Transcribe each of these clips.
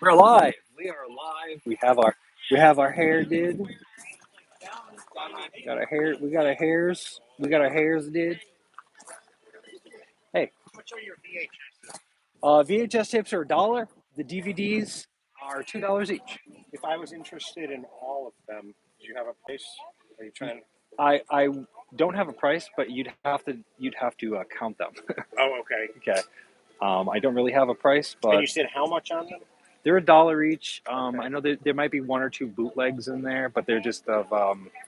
We're live. We are live. We have our hair did. Got our hair. We got our hairs. We got our hairs did. Hey, VHS tapes are $1. The DVDs are $2 each. If I was interested in all of them, do you have a price? Are you trying? I don't have a price, but you'd have to count them. Oh, okay. Okay. I don't really have a price, And but you said how much on them? they're $1 each. Okay. I know there might be one or two bootlegs in there, but they're just of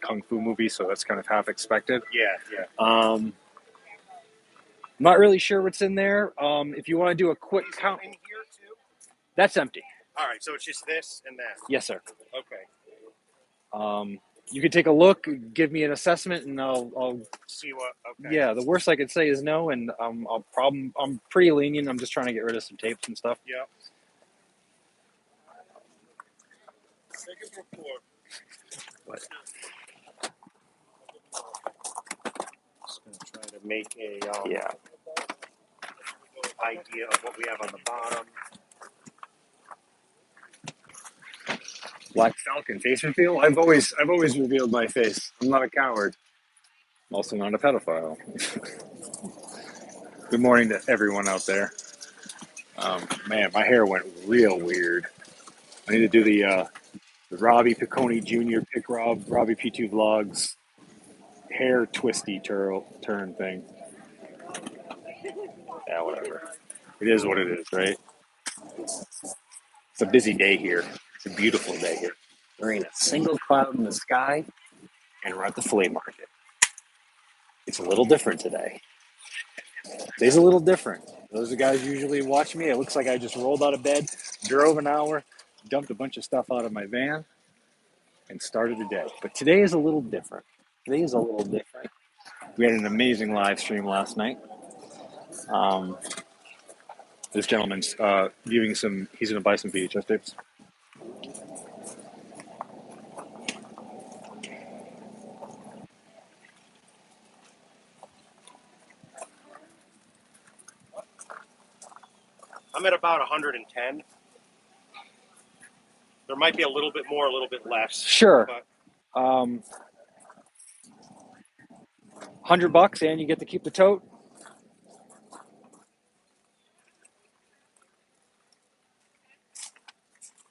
kung fu movies, so that's kind of half expected. Yeah, yeah. Not really sure what's in there. If you want to do a quick Is there count, in here too? that's empty. All right, so it's just this and that. Yes, sir. Okay. You can take a look, give me an assessment, and I'll. See what? Okay. Yeah, the worst I could say is no, and I'm pretty lenient. I'm just trying to get rid of some tapes and stuff. Yep. Second report. But Just gonna try to make a yeah, idea of what we have on the bottom. Black Falcon face reveal. I've always revealed my face. I'm not a coward. I'm also not a pedophile. Good morning to everyone out there. Man, my hair went real weird. I need to do the Robbie Piccone Jr. Robbie P2 vlogs hair twisty turn thing. Yeah, whatever. It is what it is, right? It's a busy day here. It's a beautiful day here. There ain't a single cloud in the sky, and we're at the flea market. It's a little different today. Today's a little different. Those are guys usually watch me. It looks like I just rolled out of bed, drove an hour, dumped a bunch of stuff out of my van, and started the day. But today is a little different. Today is a little different. We had an amazing live stream last night. This gentleman's viewing some. He's going to buy some VHS tapes. I'm at about 110. There might be a little bit more, a little bit less. Sure. But $100 and you get to keep the tote.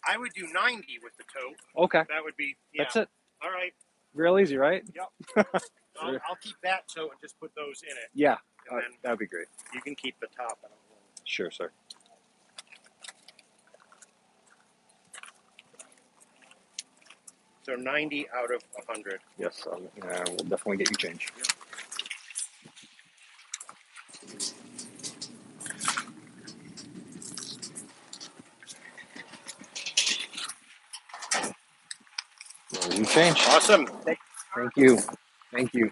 I would do 90 with the tote. Okay. That would be. Yeah. That's it. All right. Real easy, right? Yep. I'll keep that tote and just put those in it. Yeah. And then That'd be great. you can keep the top. I don't know. Sure, sir. So 90 out of 100. Yes, we'll definitely get you change. Well, you change. Awesome. Thank you. Thank you.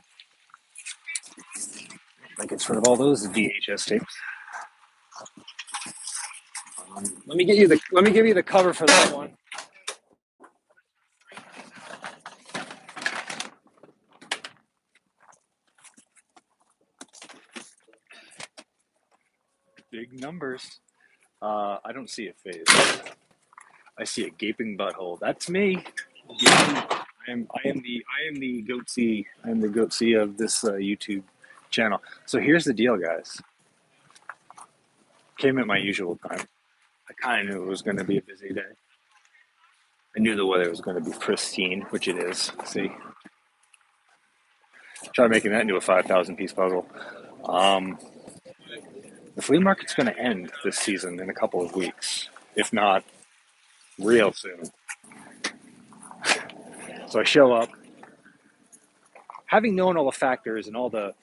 I get rid of all those VHS tapes. Let me give you the cover for that one. Big numbers. I don't see a face. I see a gaping butthole. That's me. I am the goatsy. I am the goatsy of this YouTube channel. So here's the deal, guys. Came at my usual time. I kind of knew it was going to be a busy day. I knew the weather was going to be pristine, which it is. See, try making that into a 5,000 piece puzzle. The flea market's going to end this season in a couple of weeks, if not real soon. So I show up, having known all the factors and all the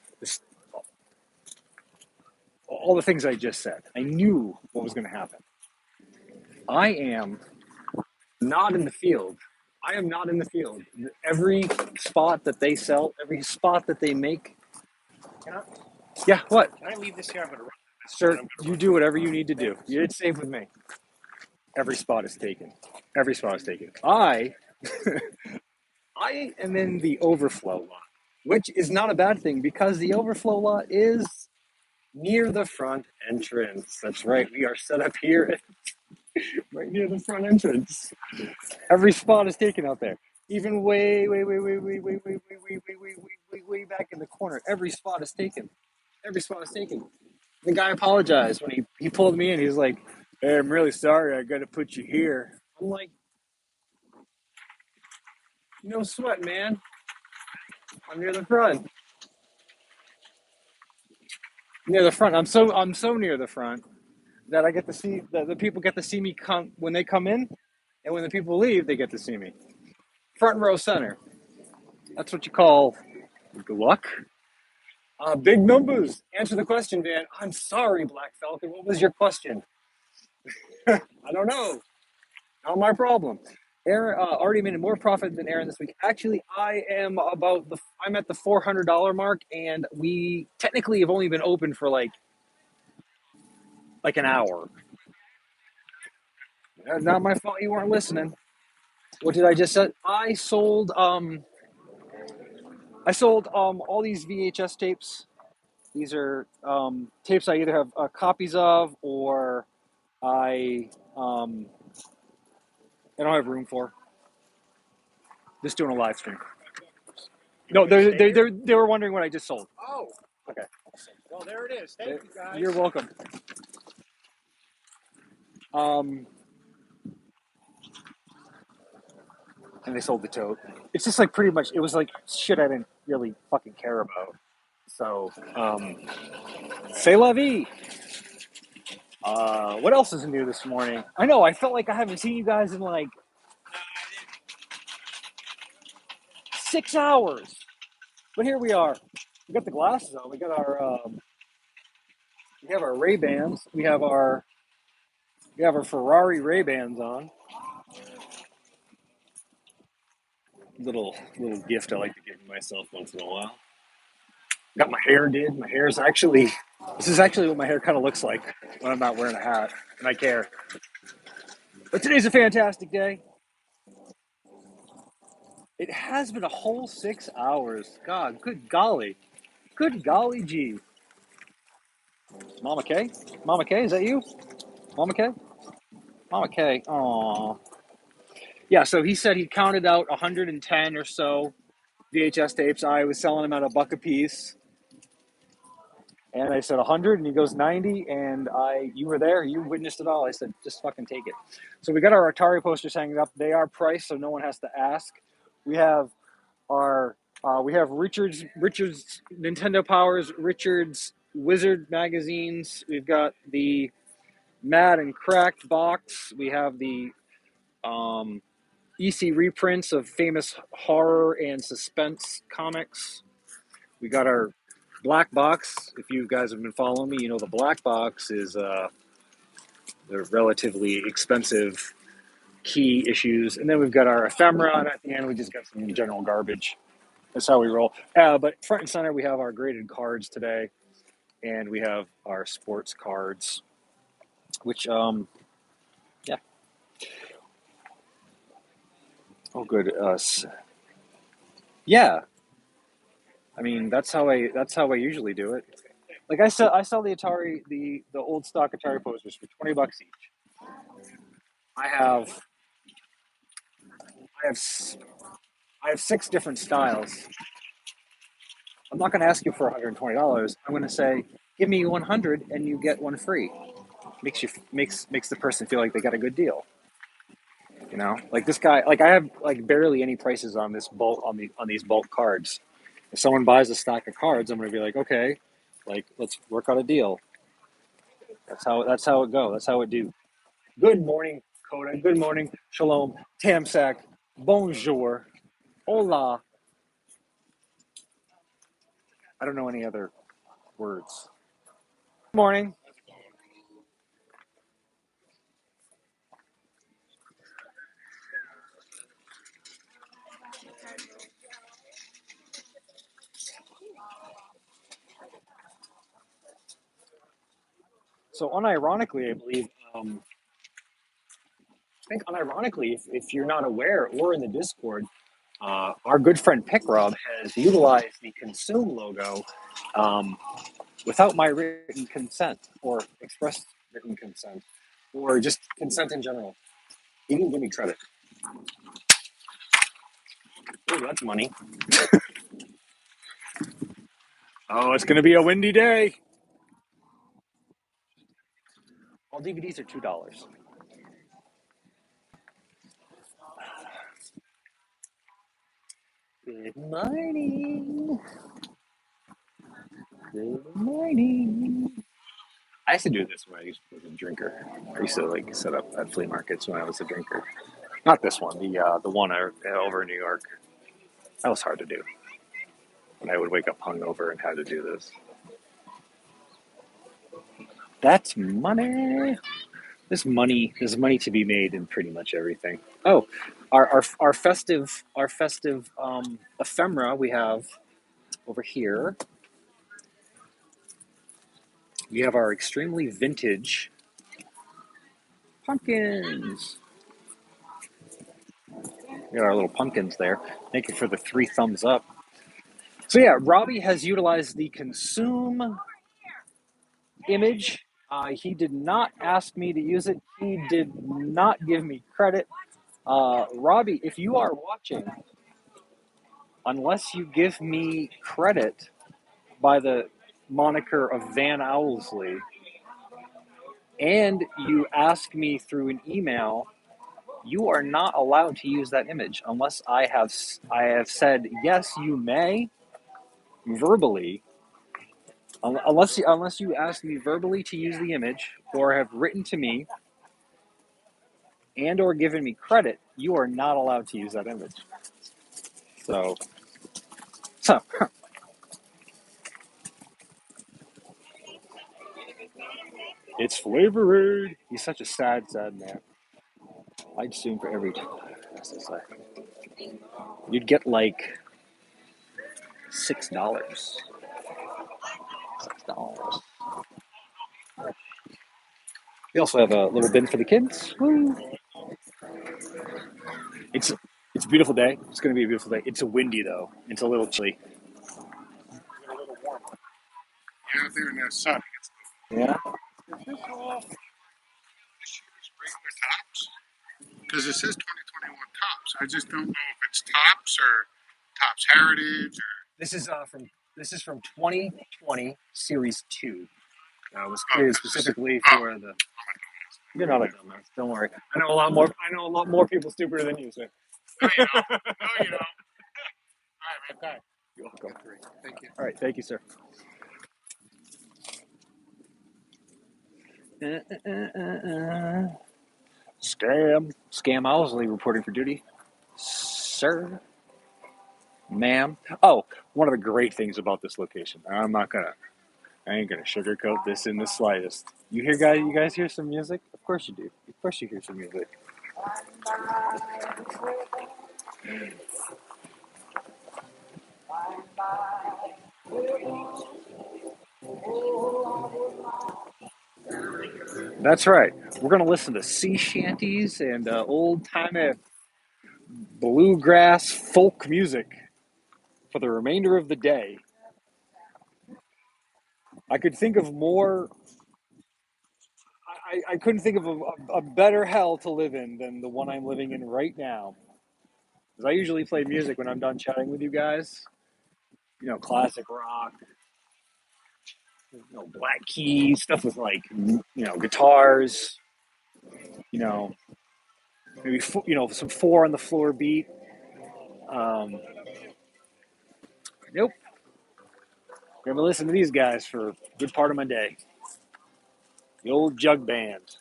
things I just said. I knew what was going to happen. I am not in the field. I am not in the field. Every spot that they sell, every spot that they make. Yeah, what? Can I leave this here? I'm going to run. Sir, you do whatever you need to do. It's safe with me. Every spot is taken. Every spot is taken. I am in the overflow lot, which is not a bad thing because the overflow lot is near the front entrance. That's right. We are set up here. right near the front entrance. Every spot is taken out there. Even way back in the corner. Every spot is taken. Every spot is taken. The guy apologized when he pulled me in. He's like, "Hey, I'm really sorry. I got to put you here." I'm like, "No sweat, man. I'm near the front. Near the front. I'm so near the front that I get to see the people get to see me come when they come in, and when the people leave, they get to see me. Front row center. That's what you call luck. Big numbers. Answer the question, Van. I'm sorry, Black Falcon. What was your question? I don't know. Not my problem. Aaron already made more profit than Aaron this week. Actually, I'm at the $400 mark, and we technically have only been open for like an hour. Not my fault you weren't listening. What did I just say? I sold all these VHS tapes. These are tapes I either have copies of or I I don't have room for. Just doing a live stream. No, they were wondering what I just sold. Oh, Okay. well, there it is. Thank you, guys. You're welcome. And they sold the tote. It's just like pretty much, it was like shit I didn't really fucking care about. So, c'est la vie. What else is new this morning? I know, I felt like I haven't seen you guys in like 6 hours. But here we are. We got the glasses on. We have our Ray-Bans. We have our Ferrari Ray-Bans on. Little gift I like to give myself once in a while. Got my hair did. This is actually what my hair kind of looks like when I'm not wearing a hat, and I care. But today's a fantastic day. It has been a whole 6 hours. God, good golly. Good golly gee. Mama K? Mama K, is that you? Mama K? Mama K. Aww. Yeah, so he said he counted out 110 or so VHS tapes. I was selling them at $1 a piece. And I said 100, and he goes 90, and you were there, you witnessed it all. I said, just fucking take it. So we got our Atari posters hanging up. They are priced, so no one has to ask. We have Richard's Nintendo Powers, Richard's Wizard magazines. We've got the Mad and Cracked box. We have the EC reprints of famous horror and suspense comics. We got our black box. If you guys have been following me, you know the black box is the relatively expensive key issues. And then we've got our ephemera, and at the end we just got some general garbage. That's how we roll. But front and center, we have our graded cards today, and we have our sports cards, which, yeah. Oh, good. Yeah. I mean, that's how I usually do it. Like I sell the Atari, the old stock Atari posters for $20 each. I have I have I have 6 different styles. I'm not going to ask you for $120. I'm going to say, give me 100 and you get one free. Makes the person feel like they got a good deal. You know, like this guy, like I have like barely any prices on this bulk on these bulk cards. If someone buys a stack of cards, I'm going to be like, okay, like let's work out a deal. That's how it go. That's how it do. Good morning, Coda. Good morning, Shalom, Tamsak, Bonjour, Hola. I don't know any other words. Good morning. So unironically, I believe, if you're not aware or in the Discord, our good friend Pickrob has utilized the Consume logo without my written consent or express written consent or just consent in general. He didn't give me credit. Oh, that's money. Oh, it's gonna be a windy day. All DVDs are $2. Good morning. Good morning. I used to do this when I was a drinker. I used to like set up at flea markets when I was a drinker. Not this one, the one over in New York. That was hard to do. When I would wake up hungover and had to do this. That's money. There's money to be made in pretty much everything. Oh, our festive ephemera we have over here. We have our extremely vintage pumpkins. We got our little pumpkins there. Thank you for the 3 thumbs up. So yeah, Robbie has utilized the consume image. He did not ask me to use it. He did not give me credit. Robbie, if you are watching, unless you give me credit by the moniker of Van Owsley, and you ask me through an email, you are not allowed to use that image unless I have said yes, you may verbally. Unless you ask me verbally to use the image or have written to me and or given me credit, you are not allowed to use that image. So it's flavored. He's such a sad man. I'd sue him for every SSI. You'd get like $6. $6. We also have a little bin for the kids. Woo. It's it's a beautiful day. It's going to be a beautiful day. It's a windy though. It's a little chilly. They're a little warmer. Yeah, out there in that sun. Yeah. Is this all this year's regular tops? Because it says 2021 tops. I just don't know if it's tops or tops heritage or. This is from 2020 Series 2. It was Oh, created this is. specifically Oh, for the. You're not a dumbass. Don't worry. I know a lot more. I know a lot more people stupider than you, sir. no, you don't. No, you don't. All right, man. Thanks. You're welcome. Thank you. All right. Thank you, sir. Scam Owsley reporting for duty, sir, ma'am. Oh, one of the great things about this location. I ain't gonna sugarcoat this in the slightest. You guys hear some music? Of course you do. Of course you hear some music. That's right. We're gonna listen to sea shanties and old timey bluegrass folk music for the remainder of the day. I could think of more. I couldn't think of a better hell to live in than the one I'm living in right now. Because I usually play music when I'm done chatting with you guys. Classic rock, Black Keys, stuff with like, guitars, you know, maybe, some four on the floor beat. Um, nope. I'm going to listen to these guys for a good part of my day. The old jug band.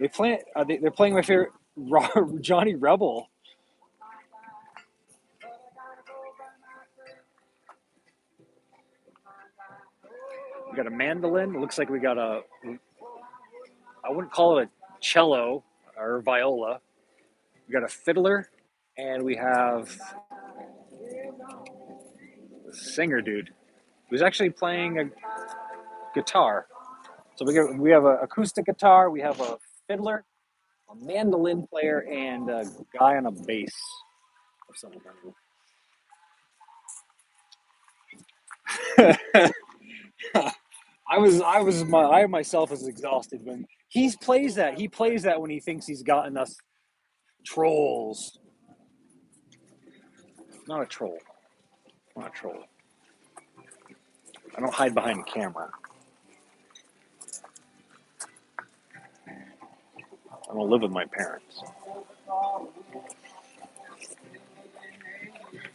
They're playing my favorite Johnny Rebel. We got a mandolin. It looks like we got I wouldn't call it a cello or viola. We got a fiddler, and we have a singer dude who's actually playing a guitar. So we have an acoustic guitar, we have a fiddler, a mandolin player, and a guy on a bass of some kind. I myself was exhausted He plays that. He plays that when he thinks he's gotten us trolls. Not a troll. Not a troll. I don't hide behind the camera. I don't live with my parents.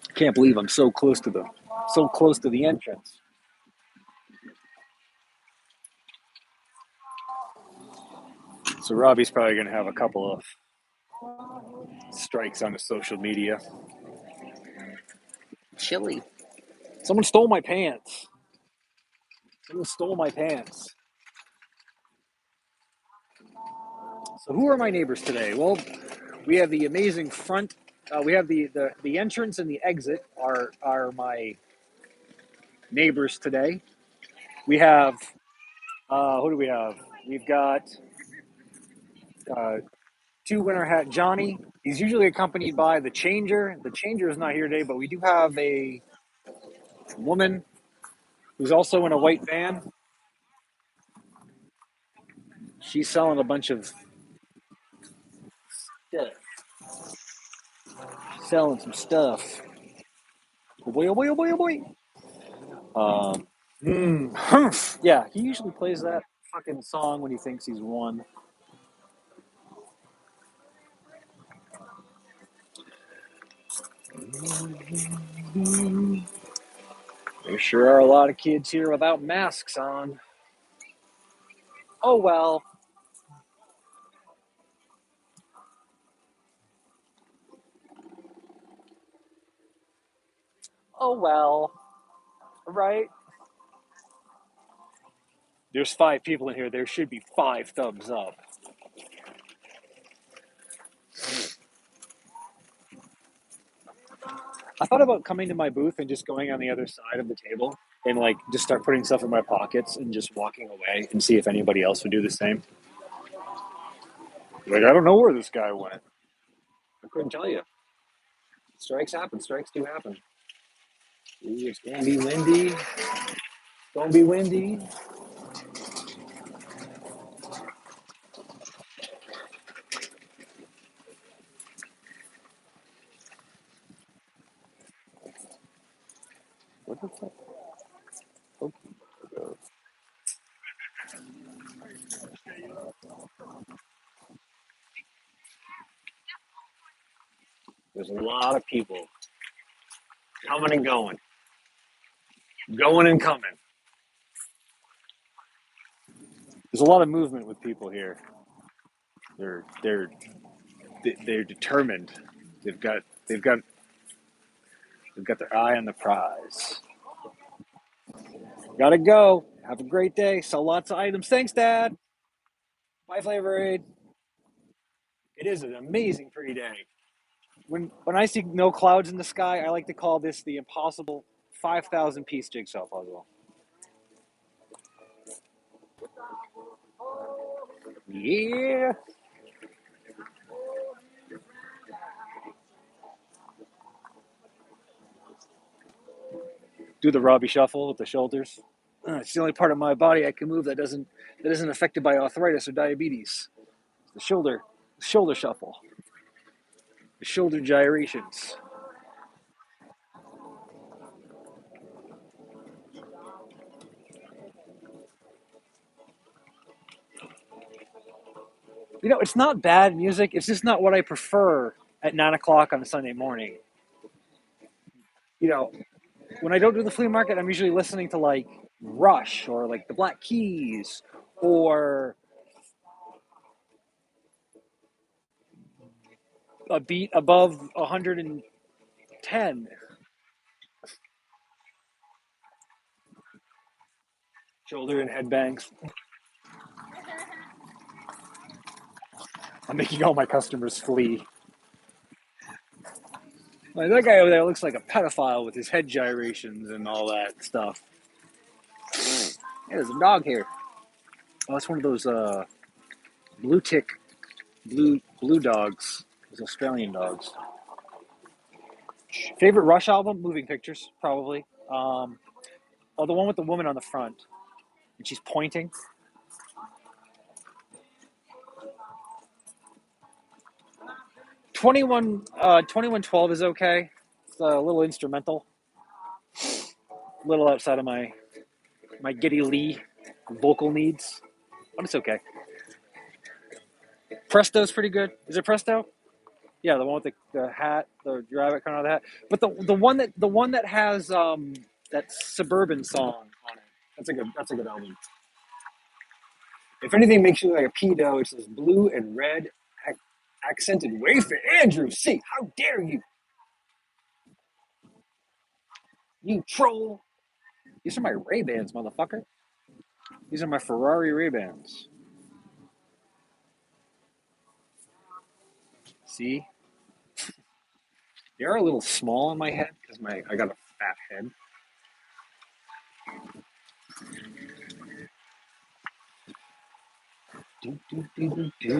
I can't believe I'm so close to the entrance. So Robbie's probably going to have a couple of strikes on his social media. Chilly. Someone stole my pants. Someone stole my pants. So who are my neighbors today? Well, we have the amazing front. We have the entrance and the exit are my neighbors today. We have who do we have? We've got uh, two winter hat Johnny. He's usually accompanied by the changer. The changer is not here today, but we do have a woman who's also in a white van. She's selling a bunch of stuff. Selling some stuff. Oh boy, oh boy, oh boy, oh boy. Yeah, he usually plays that fucking song when he thinks he's won. There sure are a lot of kids here without masks on. Oh well. Oh well. Right? There's 5 people in here. There should be 5 thumbs up. I thought about coming to my booth and just going on the other side of the table and like just start putting stuff in my pockets and just walking away and see if anybody else would do the same. Like, I don't know where this guy went. I couldn't tell you. Strikes happen. Strikes do happen. Ooh, it's gonna be windy. It's gonna be windy. What the fuck? Oh, there's a lot of people coming and going and coming. There's a lot of movement with people here. They're they're they're determined. They've got they've got they've got their eye on the prize. Gotta go. Have a great day. Sell lots of items. Thanks, Dad. Bye, Flavor Aid. It is an amazing pretty day. When I see no clouds in the sky, I like to call this the impossible 5,000 piece jigsaw puzzle. Yeah. Do the Robbie shuffle with the shoulders. It's the only part of my body I can move that isn't affected by arthritis or diabetes. The shoulder shuffle, the shoulder gyrations. You know, it's not bad music. It's just not what I prefer at 9 o'clock on a Sunday morning. You know, when I don't do the flea market, I'm usually listening to like Rush or like the Black Keys or a beat above 110. Shoulder and head bangs. I'm making all my customers flee. Like, that guy over there looks like a pedophile with his head gyrations and all that stuff. Yeah, there's a dog here. Oh, that's one of those blue tick, blue dogs. Those Australian dogs. Favorite Rush album? Moving Pictures, probably. Oh, the one with the woman on the front, and she's pointing. 2112 is okay. It's a little instrumental, a little outside of my Geddy Lee vocal needs, but it's okay. Presto's pretty good. Is it Presto? Yeah, the one with the hat, the rabbit coming out of the hat. But the one that has that suburban song on it. That's a good album. If anything makes you look like a pedo, it's this blue and red accented wafer. Andrew C. How dare you, you troll? These are my Ray Bans, motherfucker. These are my Ferrari Ray Bans. See, they are a little small in my head because I got a fat head. Do, do, do, do, do.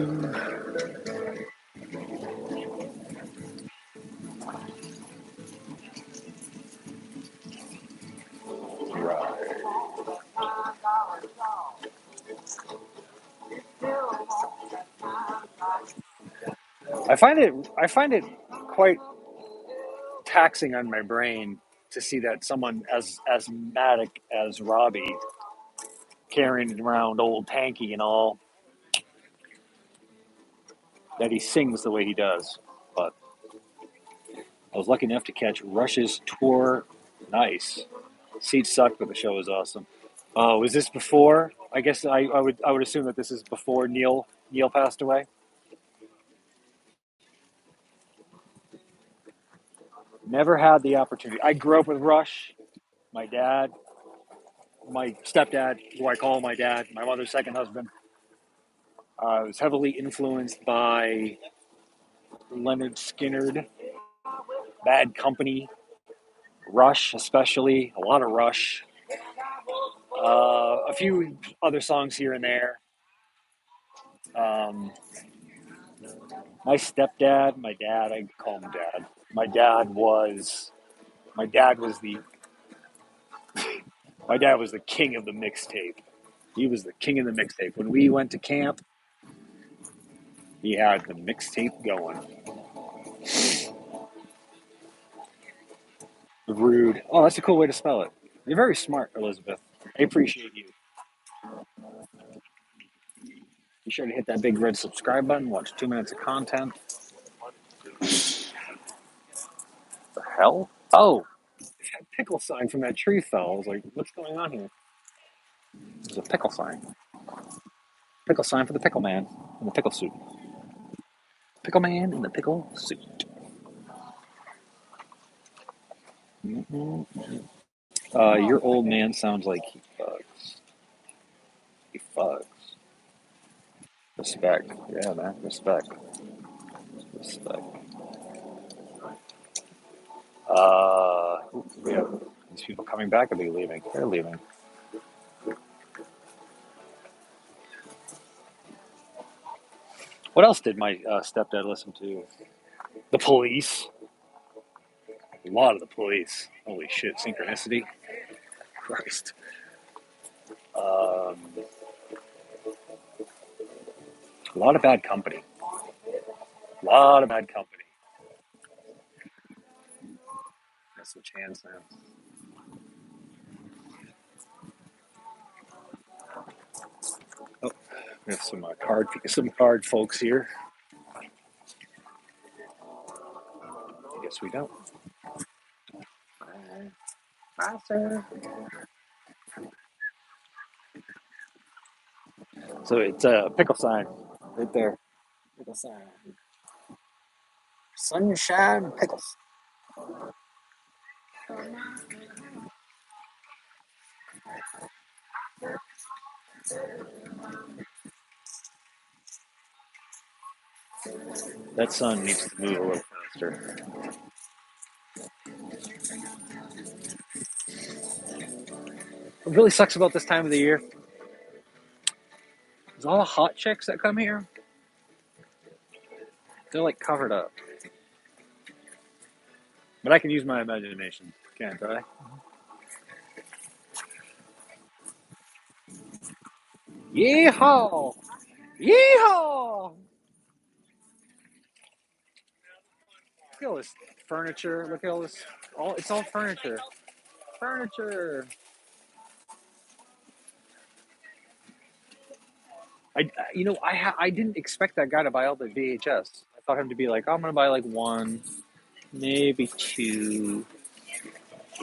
Right. I find it quite taxing on my brain to see that someone as asthmatic as Robbie carrying around old Tanky and all that he sings the way he does. But I was lucky enough to catch Rush's tour. Nice. Seats sucked, but the show was awesome. Oh, was this before? I guess I would assume that this is before Neil passed away. Never had the opportunity. I grew up with Rush. My dad, my stepdad, who I call my dad, my mother's second husband, was heavily influenced by Leonard Skinner, Bad Company, Rush, especially a lot of Rush, a few other songs here and there. Um, my stepdad, my dad, I call him dad. My dad was my dad was the my dad was the king of the mixtape. He was the king of the mixtape. When we went to camp, he had the mixtape going. Rude. Oh, that's a cool way to spell it. You're very smart, Elizabeth. I appreciate you. Be sure to hit that big red subscribe button. Watch 2 minutes of content. The hell? Oh, that pickle sign from that tree fell. I was like, what's going on here? There's a pickle sign. Pickle sign for the pickle man in the pickle suit. Pickle man in the pickle suit. Mm-hmm. Your old man sounds like he fucks. He fucks. Respect. Yeah, man. Respect. Respect. We have these people coming back. Are they leaving? They're leaving. What else did my stepdad listen to? The Police. A lot of the Police. Holy shit! Synchronicity. Christ. A lot of Bad Company. A lot of Bad Company. Let's switch hands now. Oh, we have some card folks here. I guess we don't. Bye, sir. So it's a pickle sign right there. Pickle sign. Sunshine pickles. That sun needs to move a little faster. What really sucks about this time of the year is all the hot chicks that come here. They're like covered up. But I can use my imagination, can't I? Yeehaw! Yeehaw! at all this furniture. Look at all this. It's all furniture. Furniture. I didn't expect that guy to buy all the VHS. I thought him to be like, oh, I'm gonna buy like one, maybe two.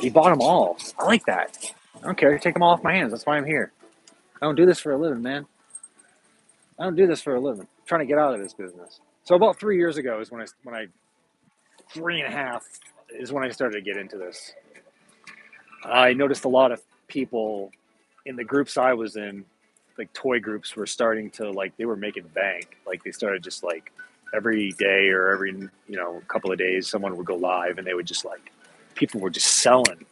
He bought them all. I like that. I don't care. Take them all off my hands. That's why I'm here. I don't do this for a living, man. I don't do this for a living. I'm trying to get out of this business. So about 3 years ago is when I 3.5 is when I started to get into this. I noticed a lot of people in the groups I was in, like toy groups, were starting to like they were making bank. Like they started just like every day or every couple of days, someone would go live and they would just like people were just selling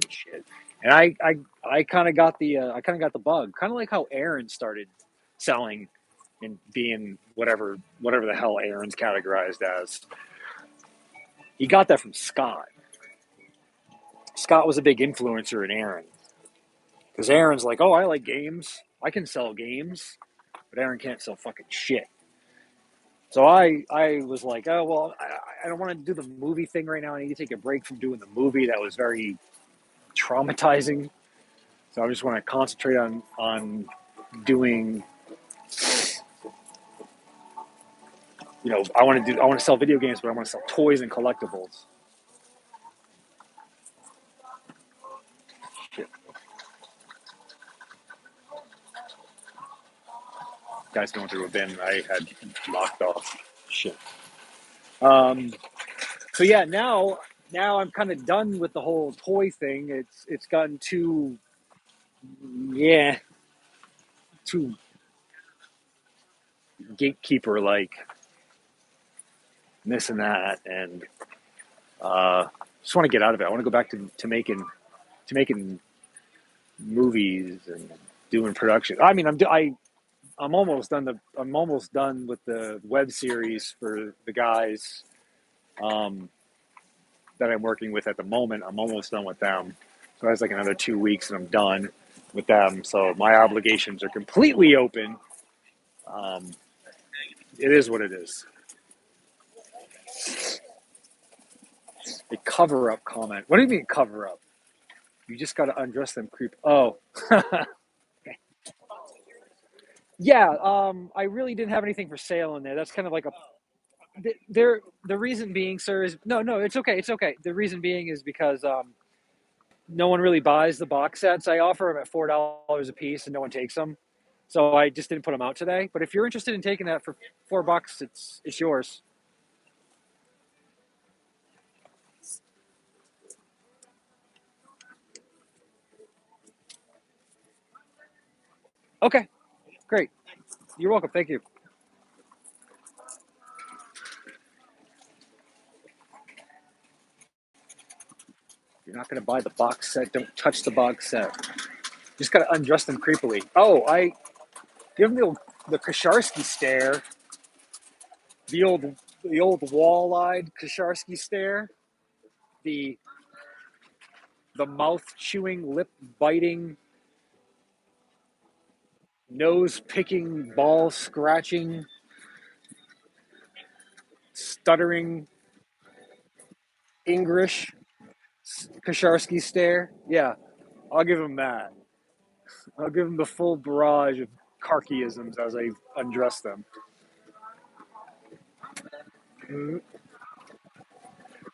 shit. And I kind of got the bug, kind of like how Aaron started selling and being whatever the hell Aaron's categorized as. He got that from Scott. Scott was a big influencer in Aaron. Because Aaron's like, oh, I like games. I can sell games. But Aaron can't sell fucking shit. So I was like, oh, well, I don't want to do the movie thing right now. I need to take a break from doing the movie. That was very traumatizing. So I just want to concentrate on doing, I want to sell video games, but I want to sell toys and collectibles. Shit. Guy's going through a bin I had locked off. Shit. Um, so yeah, now I'm kind of done with the whole toy thing. It's gotten yeah, too gatekeeper like this and that, and just want to get out of it. I want to go back to making movies and doing production. I mean, I'm almost done with the web series for the guys that I'm working with at the moment. I'm almost done with them. So that's like another 2 weeks and I'm done with them. So my obligations are completely open. Um, it is what it is. A cover up comment. What do you mean cover up? You just got to undress them, creep. Oh, yeah. I really didn't have anything for sale in there. That's kind of like a. The reason being, sir, is no. It's okay. It's okay. The reason being is because no one really buys the box sets. I offer them at $4 a piece, and no one takes them. So I just didn't put them out today. But if you're interested in taking that for $4, it's yours. Okay, great. You're welcome. Thank you. You're not going to buy the box set. Don't touch the box set. You just got to undress them creepily. Oh, I give them the Kasharsky stare, the old the old wall-eyed Kasharsky stare, the the mouth chewing, lip biting, nose picking, ball scratching, stuttering English Kasharsky stare. Yeah, I'll give him that. I'll give him the full barrage of Karkiisms as I undress them. Mm,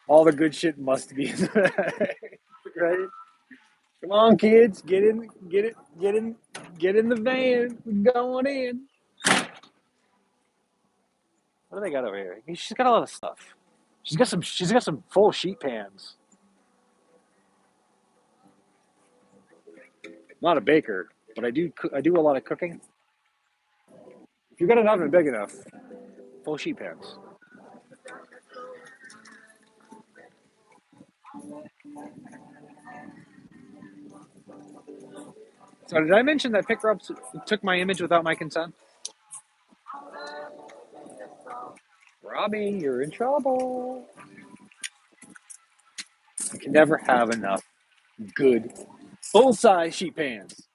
all the good shit must be in the bag, right? Come on, kids, get in the van. We're going in. What do they got over here? She's got a lot of stuff. She's got some full sheet pans. I'm not a baker, but I do a lot of cooking. If you've got an oven big enough, full sheet pans. So did I mention that Pick took my image without my consent? Robbie, you're in trouble. You can never have enough good full size sheet pans.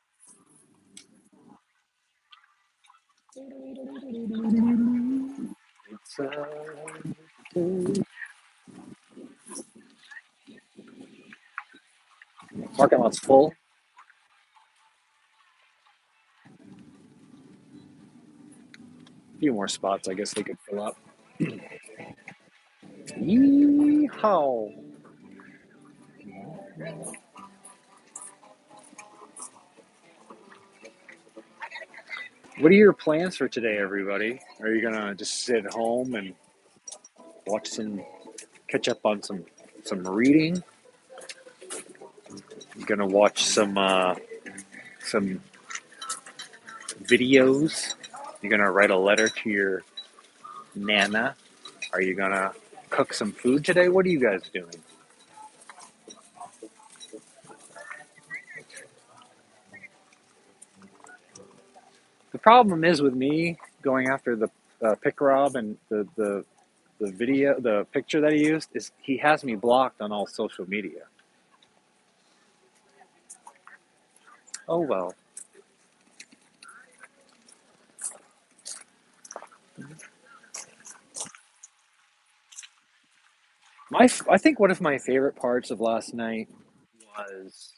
It's Parking lot's full. A few more spots, I guess they could fill up. Yeehaw! What are your plans for today, everybody? Are you gonna just sit at home and watch catch up on some reading? You gonna watch some videos? You're gonna write a letter to your nana? Are you gonna cook some food today? What are you guys doing? The problem is with me going after the pick Rob and the video, the picture that he used is he has me blocked on all social media. Oh well. I think one of my favorite parts of last night was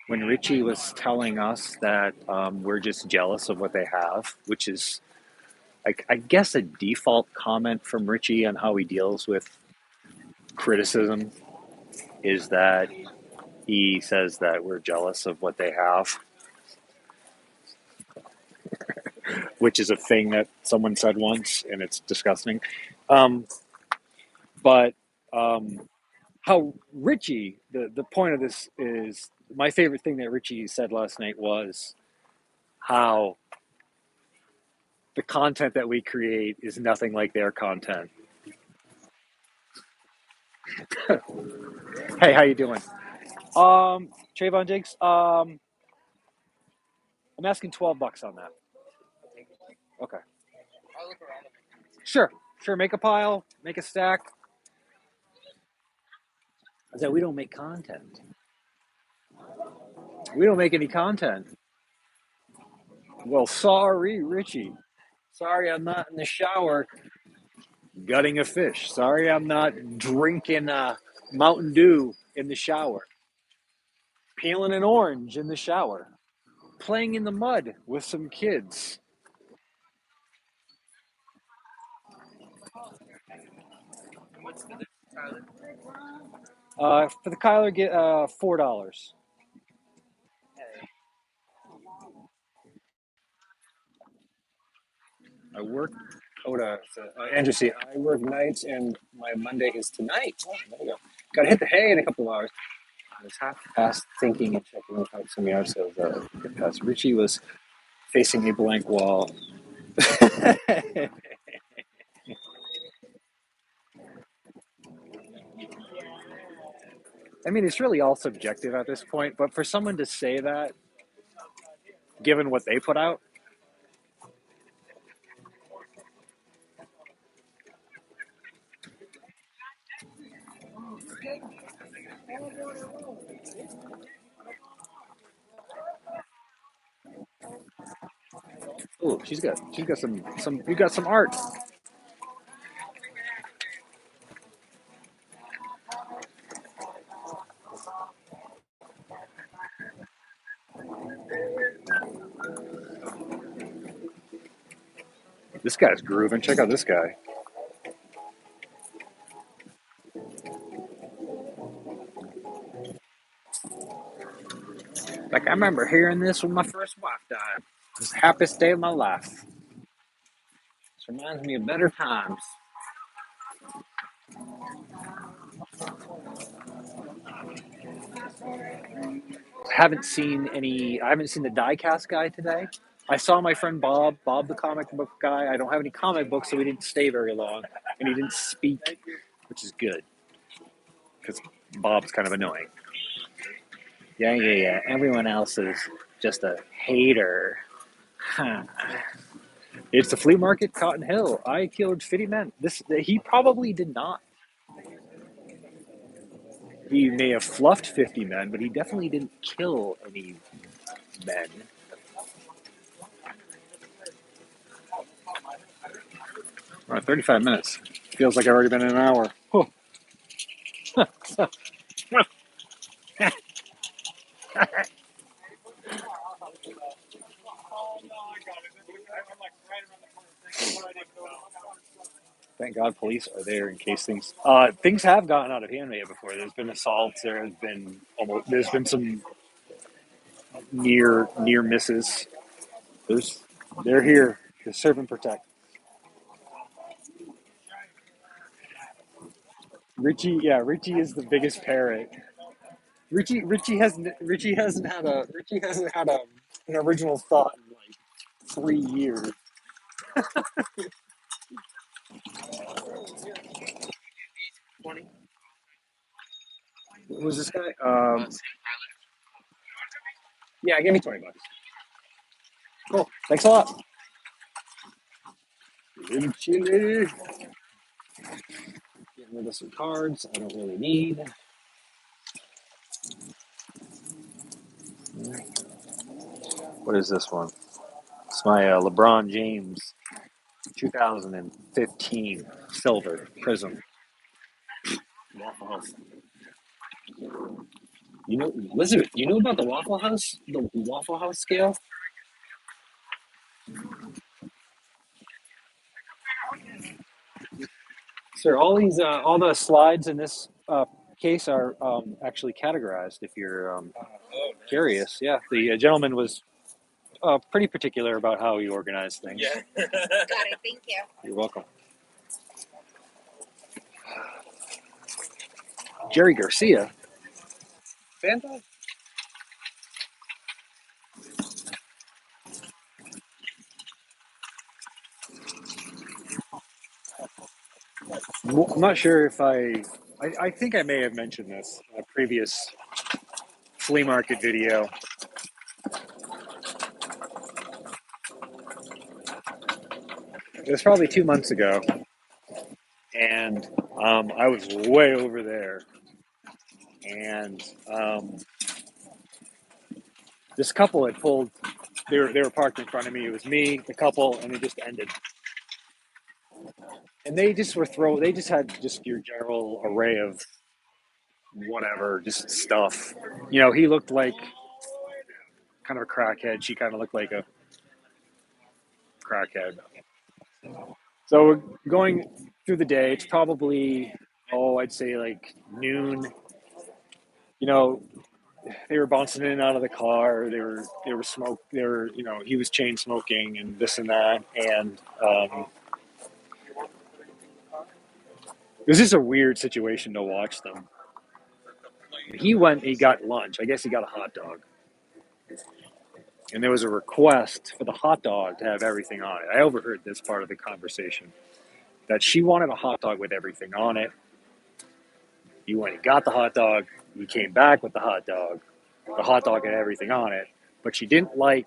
when Richie was telling us that we're just jealous of what they have, which is, I guess, a default comment from Richie on how he deals with criticism is that he says that we're jealous of what they have, which is a thing that someone said once, and it's disgusting. Um, but how Richie, the point of this is my favorite thing that Richie said last night was how the content that we create is nothing like their content. Hey, how you doing? Trayvon Diggs. I'm asking $12 on that. Okay. Sure, sure. Make a pile, make a stack. I said we don't make content. We don't make any content. Well, sorry, Richie. Sorry, I'm not in the shower gutting a fish. Sorry, I'm not drinking Mountain Dew in the shower. Peeling an orange in the shower. Playing in the mud with some kids. For the Kyler, get $4. I work. Oh, Andrew, see, I work nights and my Monday is tonight. Oh, there we go. Got to hit the hay in a couple of hours. I was half past thinking and checking out some yard sales. Because Richie was facing a blank wall. I mean, it's really all subjective at this point, but for someone to say that, given what they put out, oh, she's got some you got some art. This guy's grooving. Check out this guy. Like I remember hearing this when my first wife died. It was the happiest day of my life. This reminds me of better times. I haven't seen the diecast guy today. I saw my friend Bob the comic book guy. I don't have any comic books, so we didn't stay very long, and he didn't speak, which is good because Bob's kind of annoying. Yeah, yeah, yeah. Everyone else is just a hater. Huh. It's the flea market, Cotton Hill. I killed 50 men. This he probably did not. He may have fluffed 50 men, but he definitely didn't kill any men. All right, 35 minutes. Feels like I've already been in an hour. Oh. Thank God police are there in case things have gotten out of hand before. There's been assaults. There's been some near misses. There's they're here to serve and protect. Richie is the biggest parrot. Richie hasn't had an original thought in like 3 years. What was this guy? Yeah, give me $20. Cool. Thanks a lot. Chili. Getting rid of some cards I don't really need. What is this one? It's my LeBron James 2015 silver prism. Waffle House. Elizabeth, you know about the Waffle House? The Waffle House scale? Sir, all the slides in this case are actually categorized. If you're curious, yeah, the gentleman was pretty particular about how he organized things. Yeah. Got it. Thank you. You're welcome. Jerry Garcia. Fanta? I'm not sure if I think I may have mentioned this in a previous flea market video. It was probably 2 months ago, and I was way over there, and this couple had pulled. They were parked in front of me. It was me, the couple, and it just ended. And they just were throw. They just had just your general array of whatever, just stuff. He looked like kind of a crackhead. She kind of looked like a crackhead. So we're going through the day. It's probably I'd say like noon. You know, they were bouncing in and out of the car. They were smoke. He was chain smoking and this and that. And it was just a weird situation to watch them. He went. He got lunch. I guess he got a hot dog. And there was a request for the hot dog to have everything on it. I overheard this part of the conversation that she wanted a hot dog with everything on it. He went and got the hot dog. He came back with the hot dog. The hot dog had everything on it, but she didn't like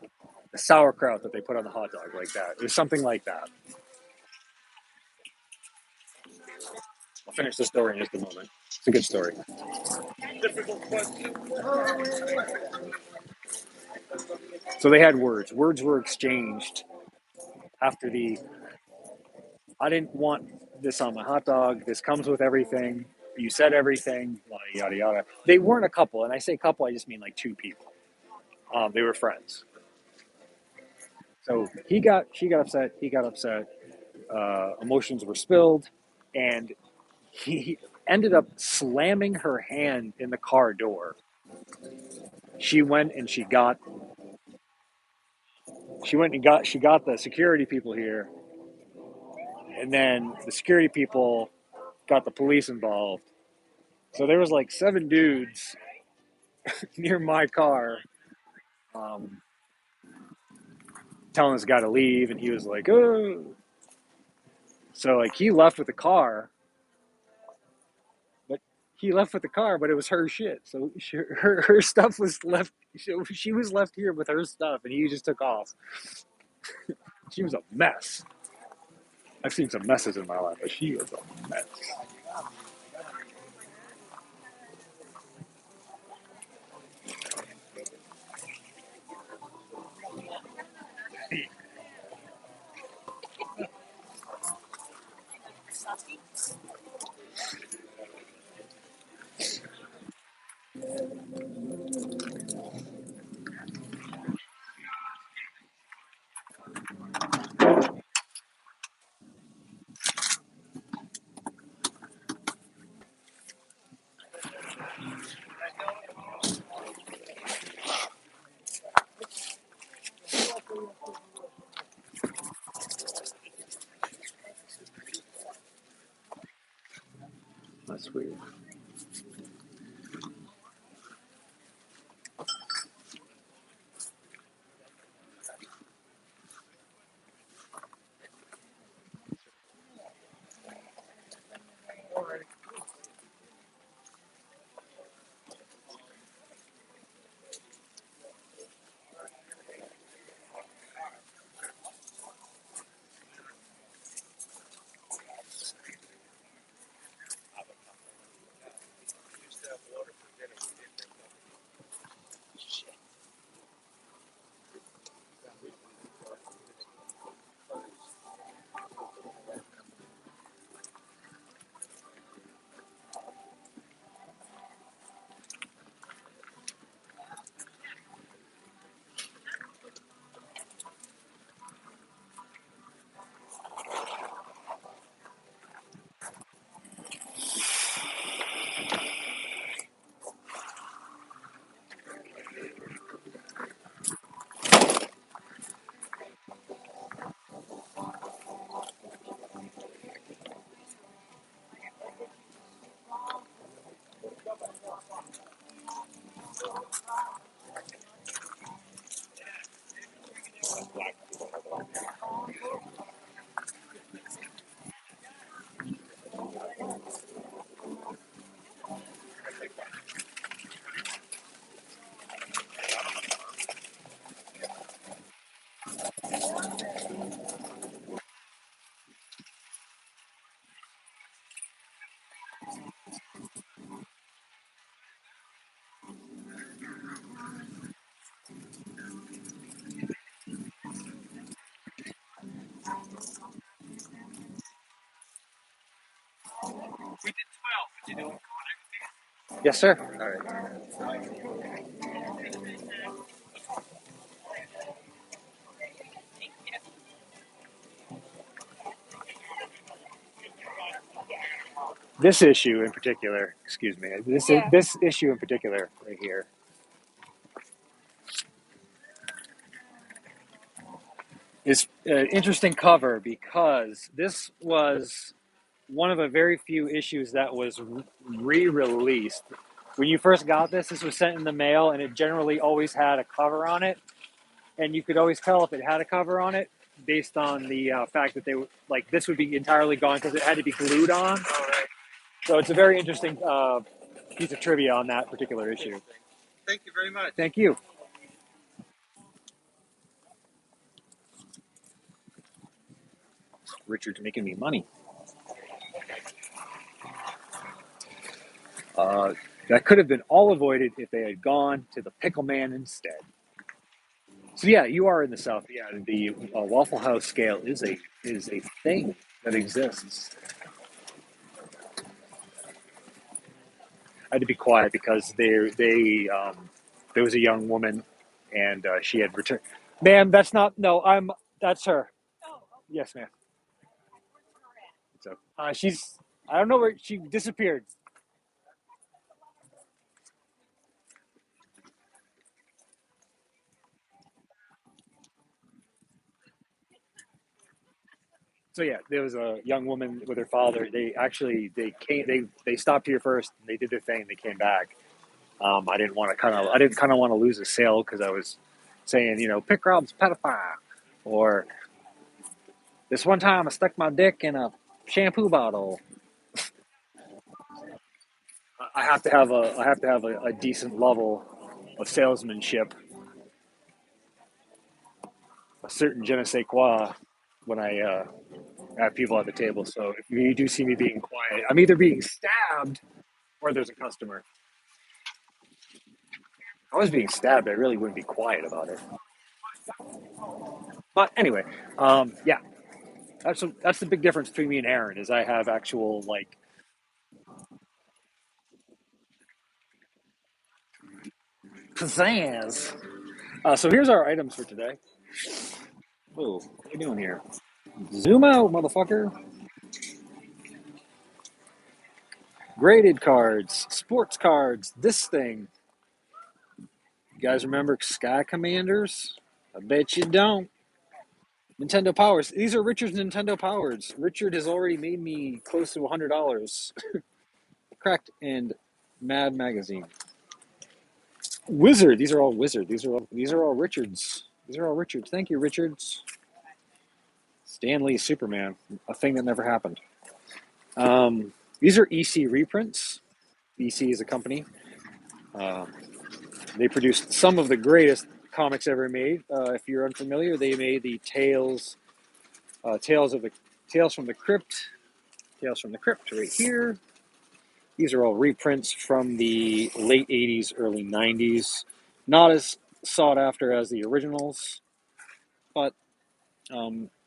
the sauerkraut that they put on the hot dog like that. It was something like that. I'll finish the story in just a moment. It's a good story. So they had words. Words were exchanged after I didn't want this on my hot dog. This comes with everything. You said everything. Yada, yada, yada. They weren't a couple. And I say couple, I just mean like two people. They were friends. So she got upset. He got upset. Emotions were spilled. And he ended up slamming her hand in the car door. She went and she got the security people here, and then the security people got the police involved. So there was like 7 dudes near my car, um, telling this guy to leave, and he was like, "Oh." So like he left with the car, but it was her shit. So her stuff was left. She was left here with her stuff, and he just took off. She was a mess. I've seen some messes in my life, but she was a mess. That's weird. Yes, sir. All right. This issue in particular, excuse me, this issue in particular right here is an interesting cover because this was one of the very few issues that was re-released. When you first got this, this was sent in the mail, and it generally always had a cover on it, and you could always tell if it had a cover on it based on the fact that they like this would be entirely gone because it had to be glued on. So it's a very interesting piece of trivia on that particular issue. Thank you very much. Thank you. Richard's making me money. Uh, that could have been all avoided if they had gone to the Pickle Man instead. So yeah, you are in the South. Yeah, the Waffle House scale is a thing that exists. I had to be quiet because there was a young woman, and she had returned. Ma'am, that's not no. That's her. Yes, ma'am. So she's I don't know where she disappeared. So yeah, there was a young woman with her father. They stopped here first. They did their thing. They came back. I didn't kind of want to lose a sale because I was saying, pick Rob's pedophile, or this one time I stuck my dick in a shampoo bottle. I have to have a decent level of salesmanship, a certain je ne sais quoi when I have people at the table. So if you do see me being quiet, I'm either being stabbed or there's a customer. If I was being stabbed, I really wouldn't be quiet about it. But anyway, yeah, that's the big difference between me and Aaron is I have actual like pizzazz. So here's our items for today. Whoa, what are you doing here? Zoom out, motherfucker. Graded cards, sports cards, this thing. You guys remember Sky Commanders? I bet you don't. Nintendo Powers. These are Richard's Nintendo Powers. Richard has already made me close to $100. Cracked and Mad Magazine. Wizard. These are all Wizard. These are all Richards. These are all Richards. Thank you, Richards. Stan Lee Superman, a thing that never happened. These are EC reprints. EC is a company. Uh, they produced some of the greatest comics ever made. If you're unfamiliar, they made the Tales from the Crypt, Tales from the Crypt right here. These are all reprints from the late '80s, early '90s. Not as sought after as the originals, but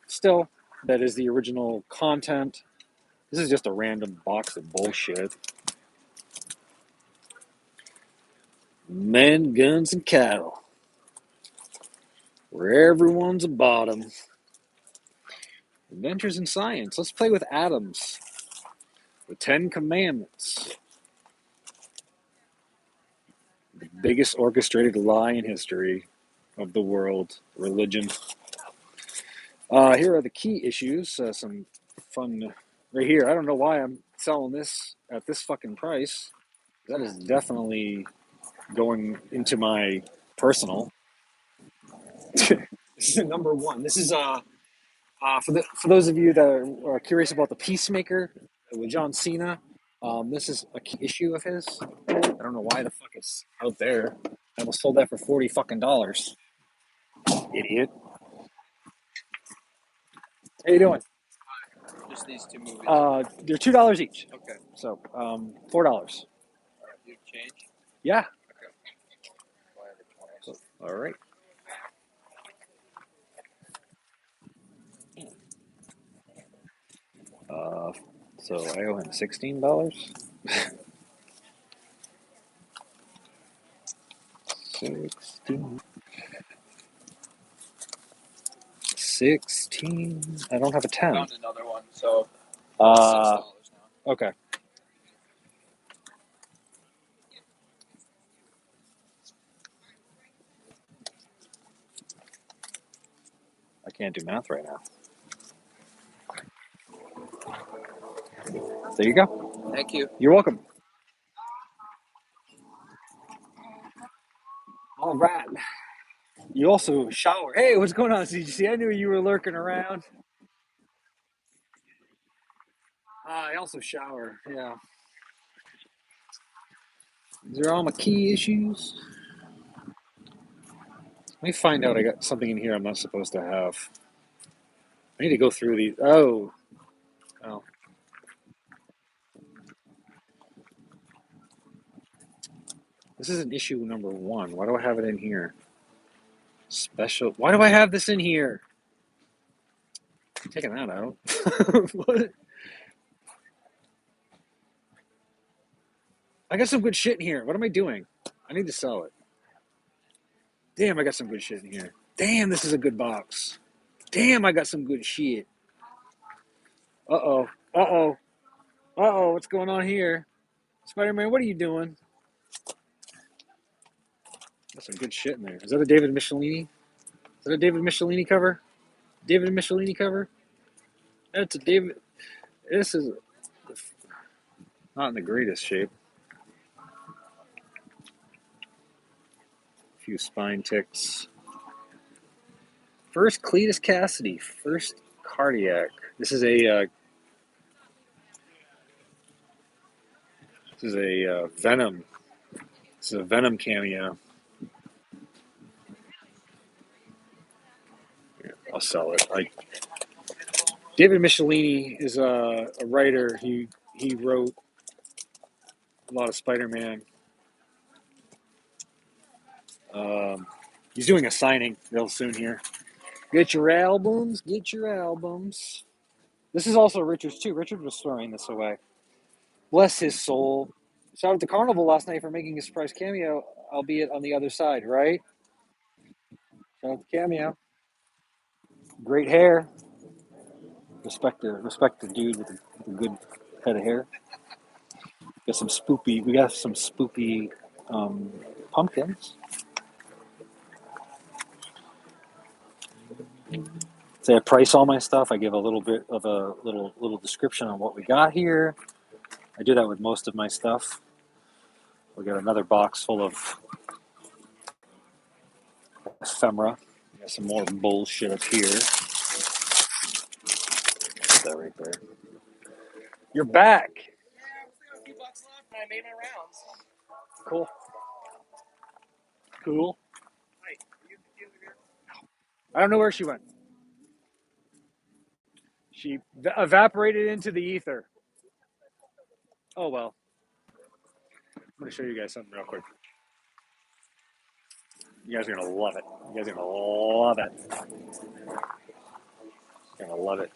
still, that is the original content. This is just a random box of bullshit. Men, guns, and cattle. Where everyone's a bottom. Adventures in Science. Let's play with atoms. The Ten Commandments. The biggest orchestrated lie in history of the world. Religion. Here are the key issues. Some fun right here. I don't know why I'm selling this at this fucking price. That is definitely going into my personal. This is the number one. This is for those of you that are curious about the Peacemaker with John Cena. This is a key issue of his. I don't know why the fuck it's out there. I almost sold that for $40 Idiot. How you doing? Just these two movies. They're $2 each. Okay. So $4. You change? Yeah. Okay. All right. So I owe him $16. 16. I don't have a 10. Found another one, so Uh, $6 now. okay. I can't do math right now. There you go. Thank you. You're welcome. All right. You also shower. Hey, what's going on, CGC? I knew you were lurking around. I also shower. Yeah. These are all my key issues. Let me find out. I got something in here I'm not supposed to have. I need to go through these. Oh. This is an issue number 1. Why do I have it in here? Special. Why do I have this in here? I'm taking that out. What? I got some good shit in here. What am I doing? I need to sell it. Damn, I got some good shit in here. Damn, this is a good box. Damn, I got some good shit. Uh-oh. Uh-oh. Uh-oh, what's going on here? Spider-Man, what are you doing? Got some good shit in there. Is that a David Michelini? Is that a David Michelini cover? David Michelini cover? That's a David... This is not in the greatest shape. A few spine ticks. First Cletus Cassidy. First Cardiac. This is a... Venom. This is a Venom cameo. Here, I'll sell it. David Michelini is a writer. He wrote a lot of Spider-Man. He's doing a signing real soon here. Get your albums. Get your albums. This is also Richard's too. Richard was throwing this away. Bless his soul. Shout out to Carnival last night for making a surprise cameo, albeit on the other side, right? Shout out to Cameo. Great hair. Respect the dude with a good head of hair. We got some spoopy pumpkins. So I price all my stuff. I give a little bit of a little description on what we got here. I do that with most of my stuff. We'll get another box full of ephemera. Got some more bullshit up here. Put that right there. You're back. Yeah, I was thinking a few bucks left and I made my rounds. Cool. Cool. Hey, are you the dealer here? I don't know where she went. She evaporated into the ether. Oh well. I'm gonna show you guys something real quick. You guys are gonna love it. You guys are gonna love it. You're gonna love it.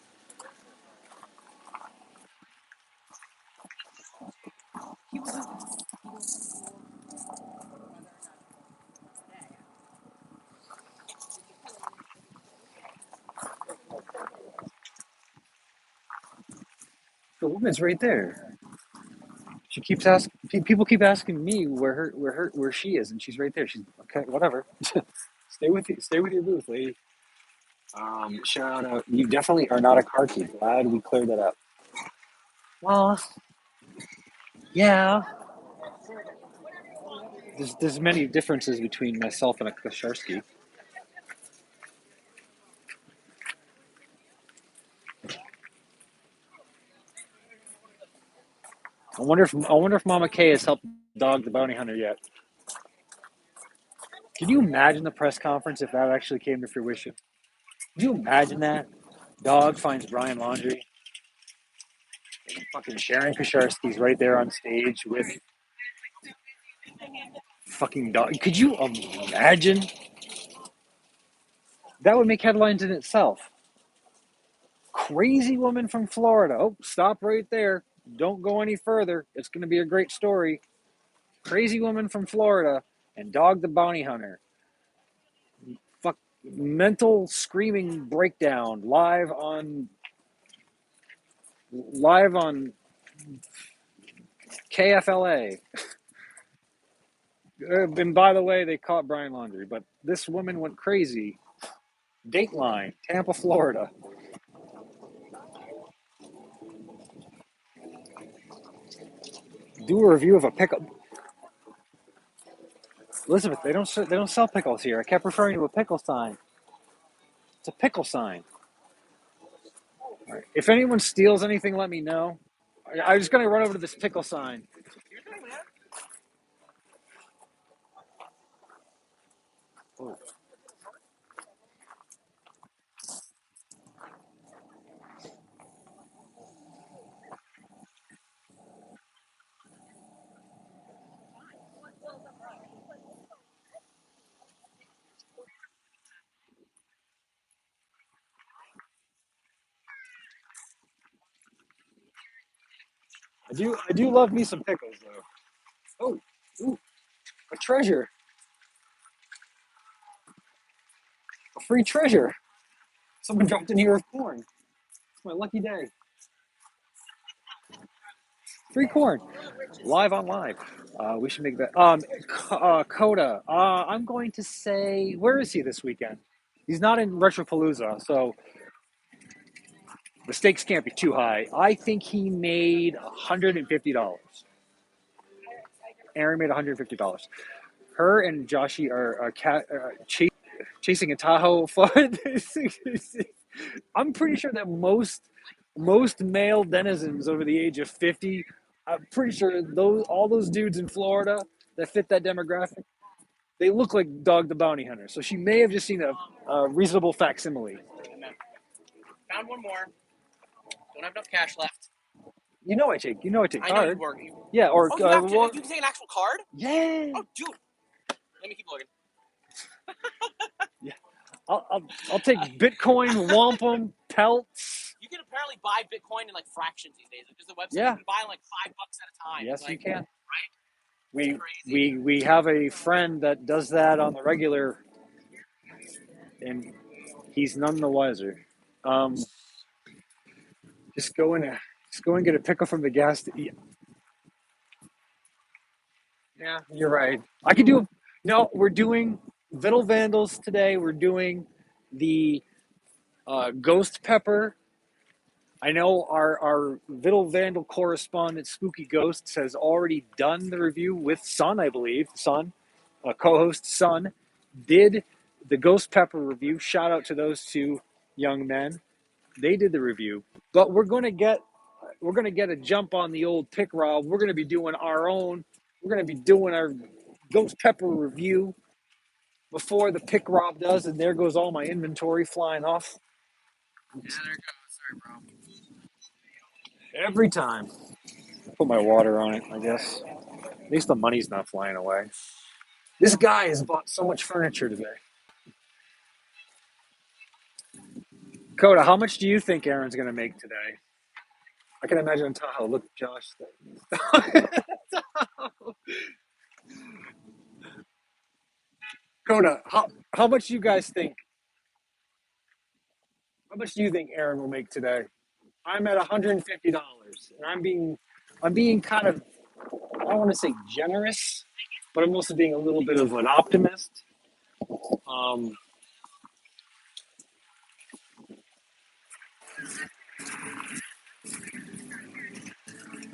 The woman's right there. She keeps asking. People keep asking me where she is, and she's right there. She's okay. Whatever. Stay with your booth, lady. Shout out. You definitely are not a car key. Glad we cleared that up. Well, yeah. There's many differences between myself and a Kasharsky. I wonder if Mama K has helped Dog the Bounty Hunter yet. Can you imagine the press conference if that actually came to fruition? Can you imagine that? Dog finds Brian Laundrie. And fucking Sharon Kasharsky's right there on stage with fucking Dog. Could you imagine? That would make headlines in itself. Crazy woman from Florida. Oh, stop right there. Don't go any further. It's going to be a great story. Crazy woman from Florida and Dog the Bounty Hunter. Fuck, mental screaming breakdown live on KFLA. And by the way, they caught Brian Laundrie, but this woman went crazy. Dateline, Tampa, Florida. Do a review of a pickle. Elizabeth, they don't sell pickles here. I kept referring to a pickle sign. It's a pickle sign. All right. If anyone steals anything, let me know. I'm just gonna run over to this pickle sign. Oh. I do love me some pickles though. Oh, ooh, a treasure, a free treasure. Someone dropped in here of corn. It's my lucky day. Free corn, live on live. We should make that. Coda. I'm going to say, where is he this weekend? He's not in Retropalooza, so the stakes can't be too high. I think he made $150. Aaron made $150. Her and Joshi are chasing a Tahoe. I'm pretty sure that most male denizens over the age of 50, I'm pretty sure all those dudes in Florida that fit that demographic, they look like Dog the Bounty Hunter. So she may have just seen a reasonable facsimile. Found one more. Don't have enough cash left. You know I take I know card. you work. Yeah, or Oh, you can take an actual card? yeah. Oh, dude. Let me keep looking. Yeah. I'll take Bitcoin, wampum, pelts. You can apparently buy Bitcoin in like fractions these days. There's a website Yeah. you can buy like $5 at a time. Yes, like, you can. Right? We have a friend that does that on the regular, and he's none the wiser. Just go and get a pickle from the gas station. Yeah, you're right. I could do. No, we're doing Vittle Vandals today. We're doing the ghost pepper I know our Vittle Vandal correspondent Spooky Ghosts has already done the review with Sun, I believe. Sun, co-host Sun, did the Ghost Pepper review. Shout out to those two young men. They did the review, but we're gonna get a jump on the old pick Rob. We're gonna be doing our own. We're gonna be doing our Ghost Pepper review before the pick Rob does, and there goes all my inventory flying off. Yeah, there it goes. Sorry, bro. Every time. Put my water on it, I guess. At least the money's not flying away. This guy has bought so much furniture today. Coda, how much do you think Aaron's going to make today? I can imagine Tahoe. Look, Josh. Coda, how much do you guys think? How much do you think Aaron will make today? I'm at $150, and I'm being kind of, I don't want to say generous, but I'm also being a little bit of an optimist. Um,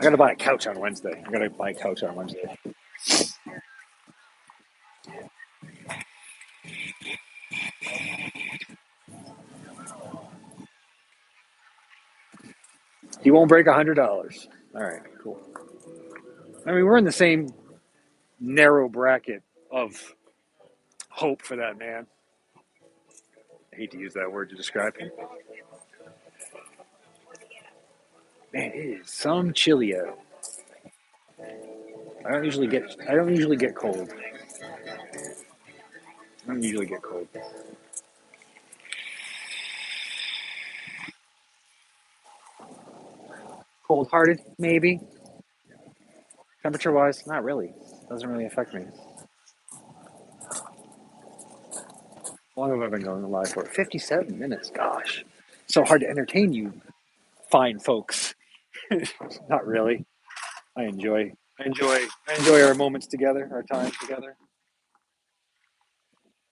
I got to buy a couch on Wednesday. He won't break $100. All right, cool. I mean, we're in the same narrow bracket of hope for that man. I hate to use that word to describe him. Man, it is some chillio. I don't usually get cold. I don't usually get cold. Cold hearted, maybe. Temperature wise, not really. Doesn't really affect me. How long have I been going live for? 57 minutes. Gosh. So hard to entertain you fine folks. Not really. I enjoy our moments together, our time together.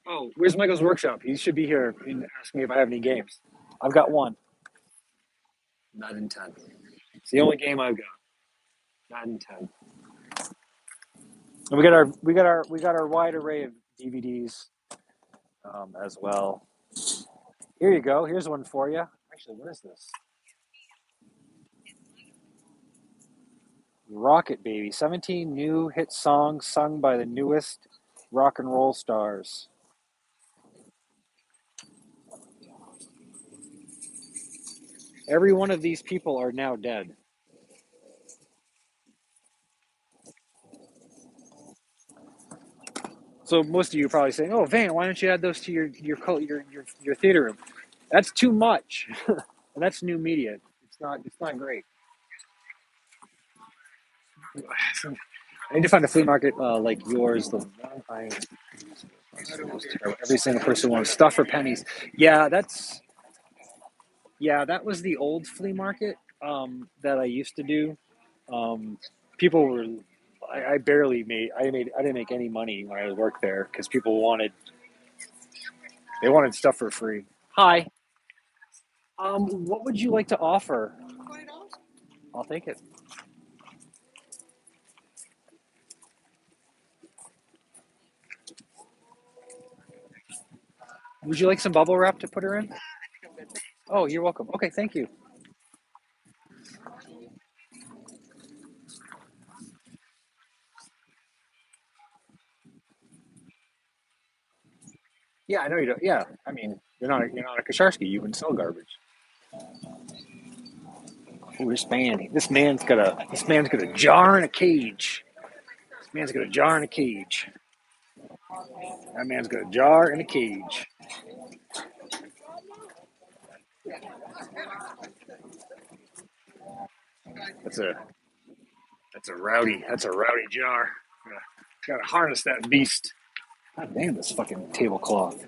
Oh, where's Michael's workshop? He should be here and ask me if I have any games. I've got one. Not in 10. It's the only game I've got. Not in 10. And we got our wide array of DVDs as well. Here you go. Here's one for you. Actually, what is this? Rocket Baby. 17 new hit songs sung by the newest rock and roll stars. Every one of these people are now dead. So most of you are probably saying, "Oh, Van, why don't you add those to your theater room?" That's too much, and that's new media. It's not great. I need to find a flea market like yours. The one every single person wants stuff for pennies. Yeah, that was the old flea market that I used to do. People were, I barely made, I didn't make any money when I worked there because people wanted stuff for free. Hi. What would you like to offer? I'll take it. Would you like some bubble wrap to put her in? Oh, you're welcome. Okay, thank you. Yeah, I know you don't. Yeah, I mean, you're not a Kasharsky. You can sell garbage. Oh, this man's got a jar in a cage. This man's got a jar in a cage. That man's got a jar in a cage. That's a that's a rowdy jar. Gotta harness that beast. God damn this fucking tablecloth.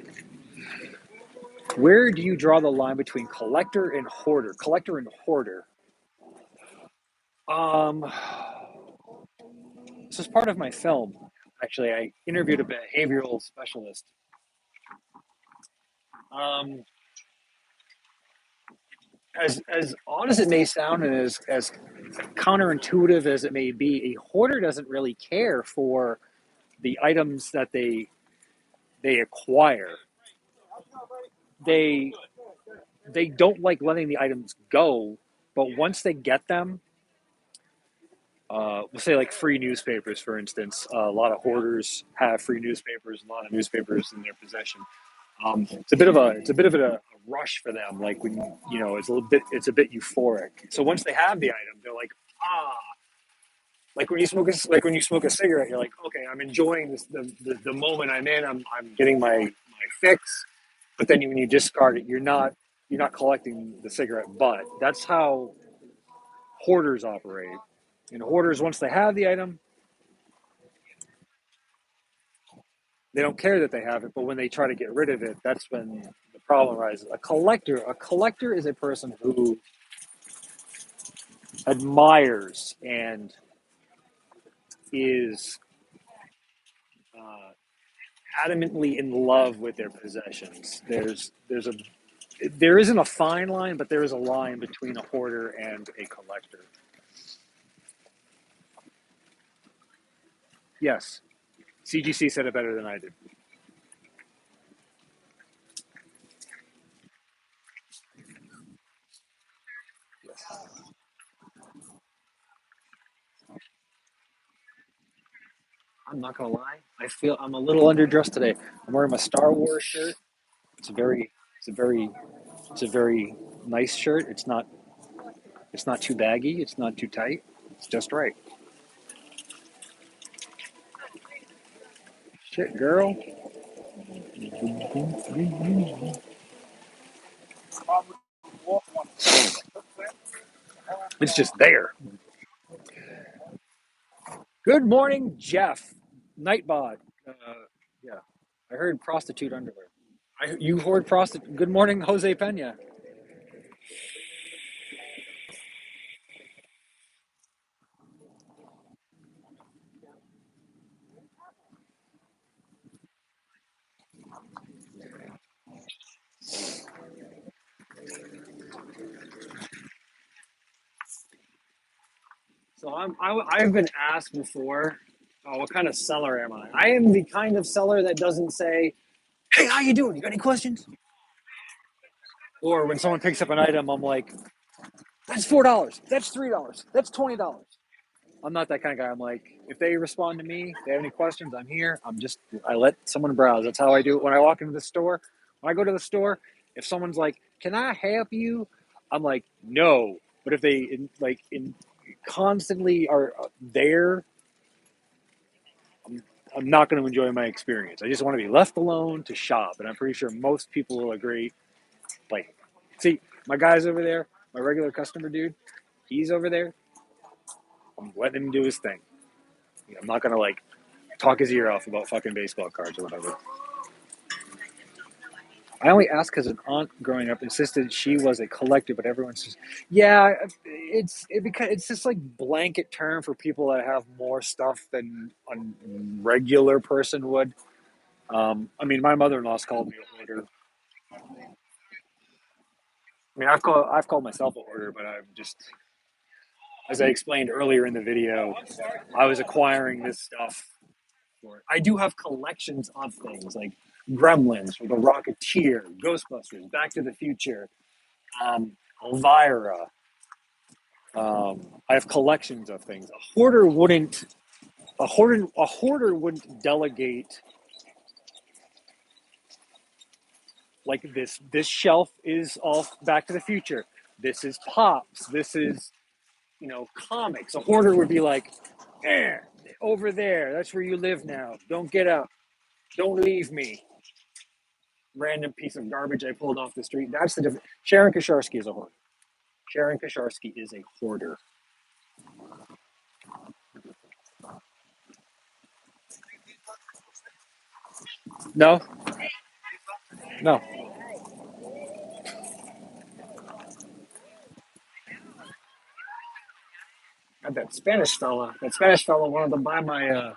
Where do you draw the line between collector and hoarder? Collector and hoarder. Um, this is part of my film. Actually, I interviewed a behavioral specialist. Um, as odd as it may sound, and as counterintuitive as it may be, a hoarder doesn't really care for the items that they acquire. They they don't like letting the items go, but once they get them, we'll say like free newspapers, for instance. A lot of hoarders have free newspapers, a lot of newspapers in their possession. It's a bit of a rush for them. Like when it's a bit euphoric. So once they have the item, they're like, ah, like when you smoke a cigarette, you're like, okay, I'm enjoying this, the moment I'm in. I'm getting my fix. But then when you discard it, you're not collecting the cigarette butt. That's how hoarders operate. And hoarders, once they have the item, they don't care that they have it. But when they try to get rid of it, that's when the problem arises. A collector is a person who admires and is uh, adamantly in love with their possessions. There isn't a fine line, but there is a line between a hoarder and a collector. Yes, CGC said it better than I did. I'm not gonna lie. I feel I'm a little underdressed today. I'm wearing my Star Wars shirt. It's a very, it's a very nice shirt. It's not too baggy. It's not too tight. It's just right. Shit, girl. It's just there. Good morning, Jeff. Nightbot. Uh, yeah, I heard prostitute underwear. You heard prostitute. Good morning, Jose Pena. So I've been asked before, oh, what kind of seller am I? I am the kind of seller that doesn't say, "Hey, how you doing? You got any questions?" Or when someone picks up an item, I'm like, "That's $4. That's $3. That's $20." I'm not that kind of guy. I'm like, if they respond to me, if they have any questions, I'm here. I let someone browse. That's how I do it when I walk into the store. When I go to the store, if someone's like, "Can I help you?" I'm like, "No." But if they constantly are there, I'm, I'm not going to enjoy my experience. I just want to be left alone to shop, and I'm pretty sure most people will agree. Like, see, my guy's over there, my regular customer dude, he's over there. I'm letting him do his thing. I'm not going to like talk his ear off about fucking baseball cards or whatever. I only asked because an aunt growing up insisted she was a collector, but everyone says, yeah, it's just like blanket term for people that have more stuff than a regular person would. I mean, my mother-in-law's called me a hoarder. I mean, I've called myself a hoarder, but I'm just, as I explained earlier in the video, I was acquiring this stuff. I do have collections of things like Gremlins, The Rocketeer, Ghostbusters, Back to the Future, Elvira. I have collections of things. A hoarder wouldn't delegate like this. This shelf is all Back to the Future. This is Pops. This is comics. A hoarder would be like, eh, over there. That's where you live now. Don't get up. Don't leave me. Random piece of garbage I pulled off the street. That's the difference. Sharon Kasharsky is a hoarder. Sharon Kasharsky is a hoarder. No, no. Got that Spanish fella. That Spanish fella wanted to buy my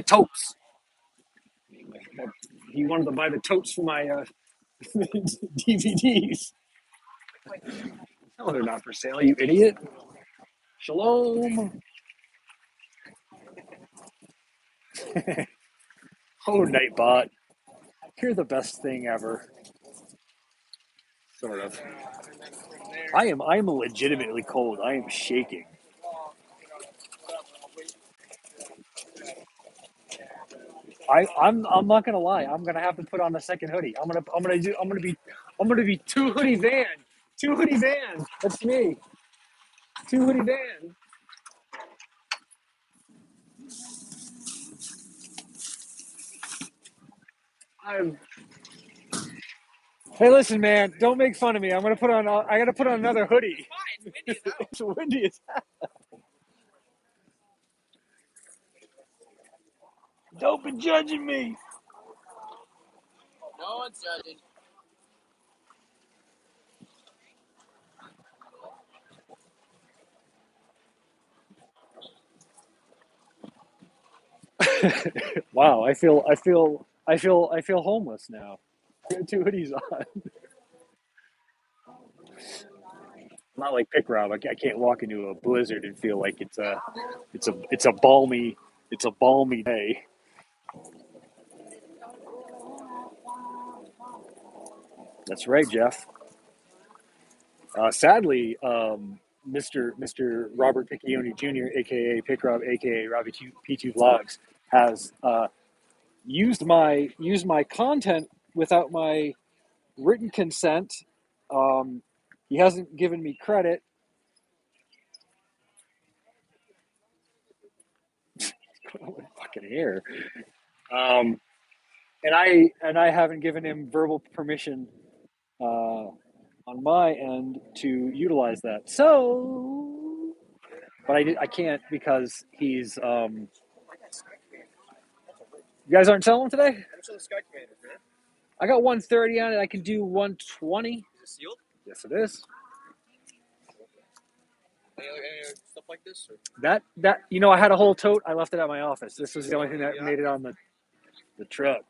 totes. He wanted to buy the totes for my DVDs. No, they're not for sale, you idiot. Shalom. Oh, Nightbot. You're the best thing ever. Sort of. I'm legitimately cold. I am shaking. I'm not gonna lie. I'm gonna have to put on a second hoodie. I'm gonna be two hoodie van. Two hoodie van. That's me. Two hoodie van. I'm Hey, listen, man. Don't make fun of me. I'm gonna put on. I gotta put on another hoodie. It's windy as hell. Don't be judging me. No one's judging. Wow. I feel homeless now. I got two hoodies on. Not like pick Rob. I can't walk into a blizzard and feel like it's a balmy day. That's right, Jeff. Sadly, Mr. Robert Piccioni Jr., aka Pick Rob, aka Robbie P2 Vlogs, has used my content without my written consent. Um, he hasn't given me credit. Fucking hair. Um, and I haven't given him verbal permission on my end to utilize that. So, but I can't because he's. You guys aren't selling today? How much are the Sky Commanders, man? I got 130 on it. I can do 120. Is it sealed? Yes, it is. Any stuff like this? Or? That I had a whole tote. I left it at my office. This was the only thing that made it on the truck.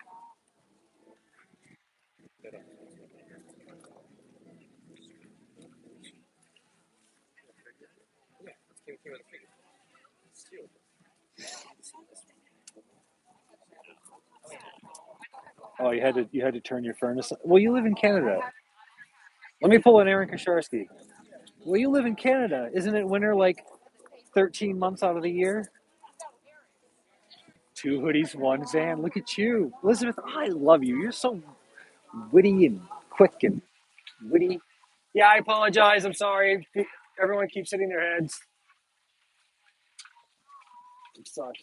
Oh, you had to turn your furnace. Well, you live in Canada. Let me pull an Aaron Kosharski. Well, you live in Canada. Isn't it winter like 13 months out of the year? Two hoodies, one van. Look at you, Elizabeth. I love you. You're so witty and quick and witty. Yeah, I apologize. I'm sorry. Everyone keeps hitting their heads. It sucks.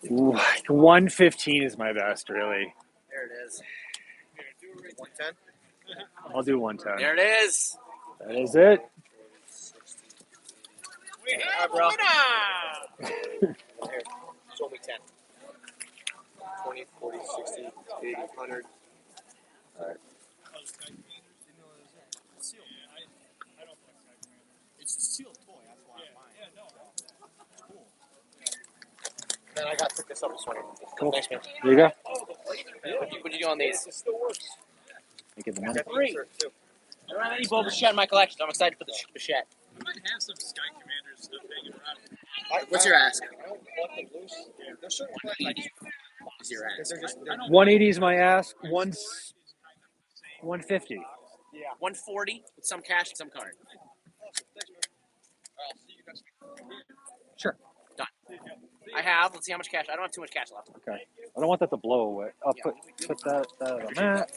Ooh, 115 is my best, really. There it is. 110? I'll do 110. There it is. That is it. Yeah, bro. Here, show me 10. 20, 40, 60, 80, 100. All right. It's a sealed toy. That's why I'm buying. Yeah, no. It's cool. Then I got to pick this up this morning. Cool. Thanks, man. There you go. What'd you do on these? It still works. Make it the money. Three. I don't have any Boba Fett in my collection, so I'm excited for the Fett. I might have some Sky Commanders stuff hanging around. What's your ask? I don't collect them loose. There's certain collections. What's your ask? 180 is my ask. 150. Yeah. 140 with some cash and some card. I'll see you next week. Sure. Done. I have. Let's see how much cash. I don't have too much cash left. Okay. I don't want that to blow away. I'll put that on that.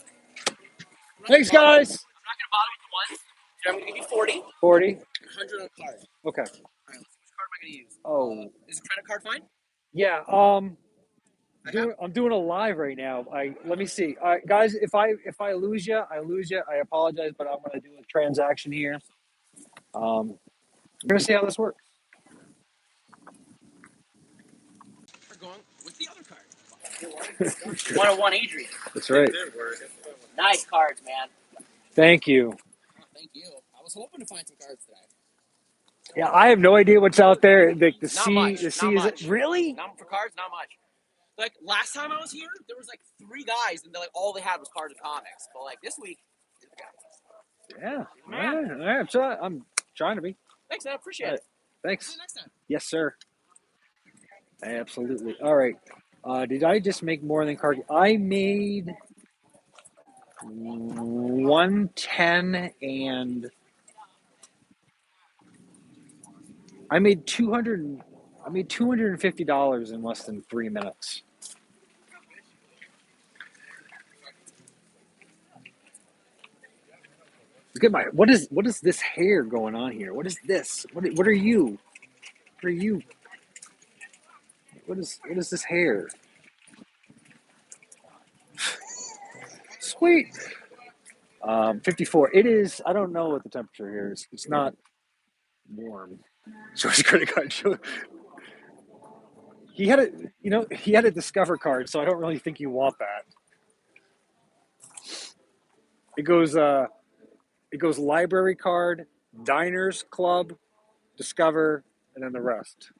Thanks, guys. I'm not going to bother with the ones. So I'm going to give you 40. 40. 100 on card. Okay. All right, let's see which card am I going to use? Oh. Is a credit card fine? Yeah. I'm doing a live right now. Let me see. Guys, if I lose you, I lose you. I apologize, but I'm gonna do a transaction here. We're gonna see how this works. We're going with the other card. 101 Adrian. That's right. Nice cards, man. Thank you. Oh, thank you. I was hoping to find some cards today. Yeah, I have no idea what's out there. The Not sea, much. the sea Not is much. really. Not for cards. Not much. Like last time I was here, there was like 3 guys, and they're like all they had was cards and comics. But like this week, here's the guy. Yeah. Man. All right. I'm trying to be. Thanks, man. All Appreciate right. it. See Thanks. you next time. Yes, sir. Absolutely. All right. Did I just make more than card? I made 110 and I made 200. I made $250 in less than 3 minutes. Look at my what is this hair going on here? What is this? What are you? What are you? What is this hair? Sweet. 54. It is. I don't know what the temperature here is. It's not warm. So his credit card show. He had a, he had a Discover card, so I don't really think you want that. It goes, library card, diners club, Discover, and then the rest.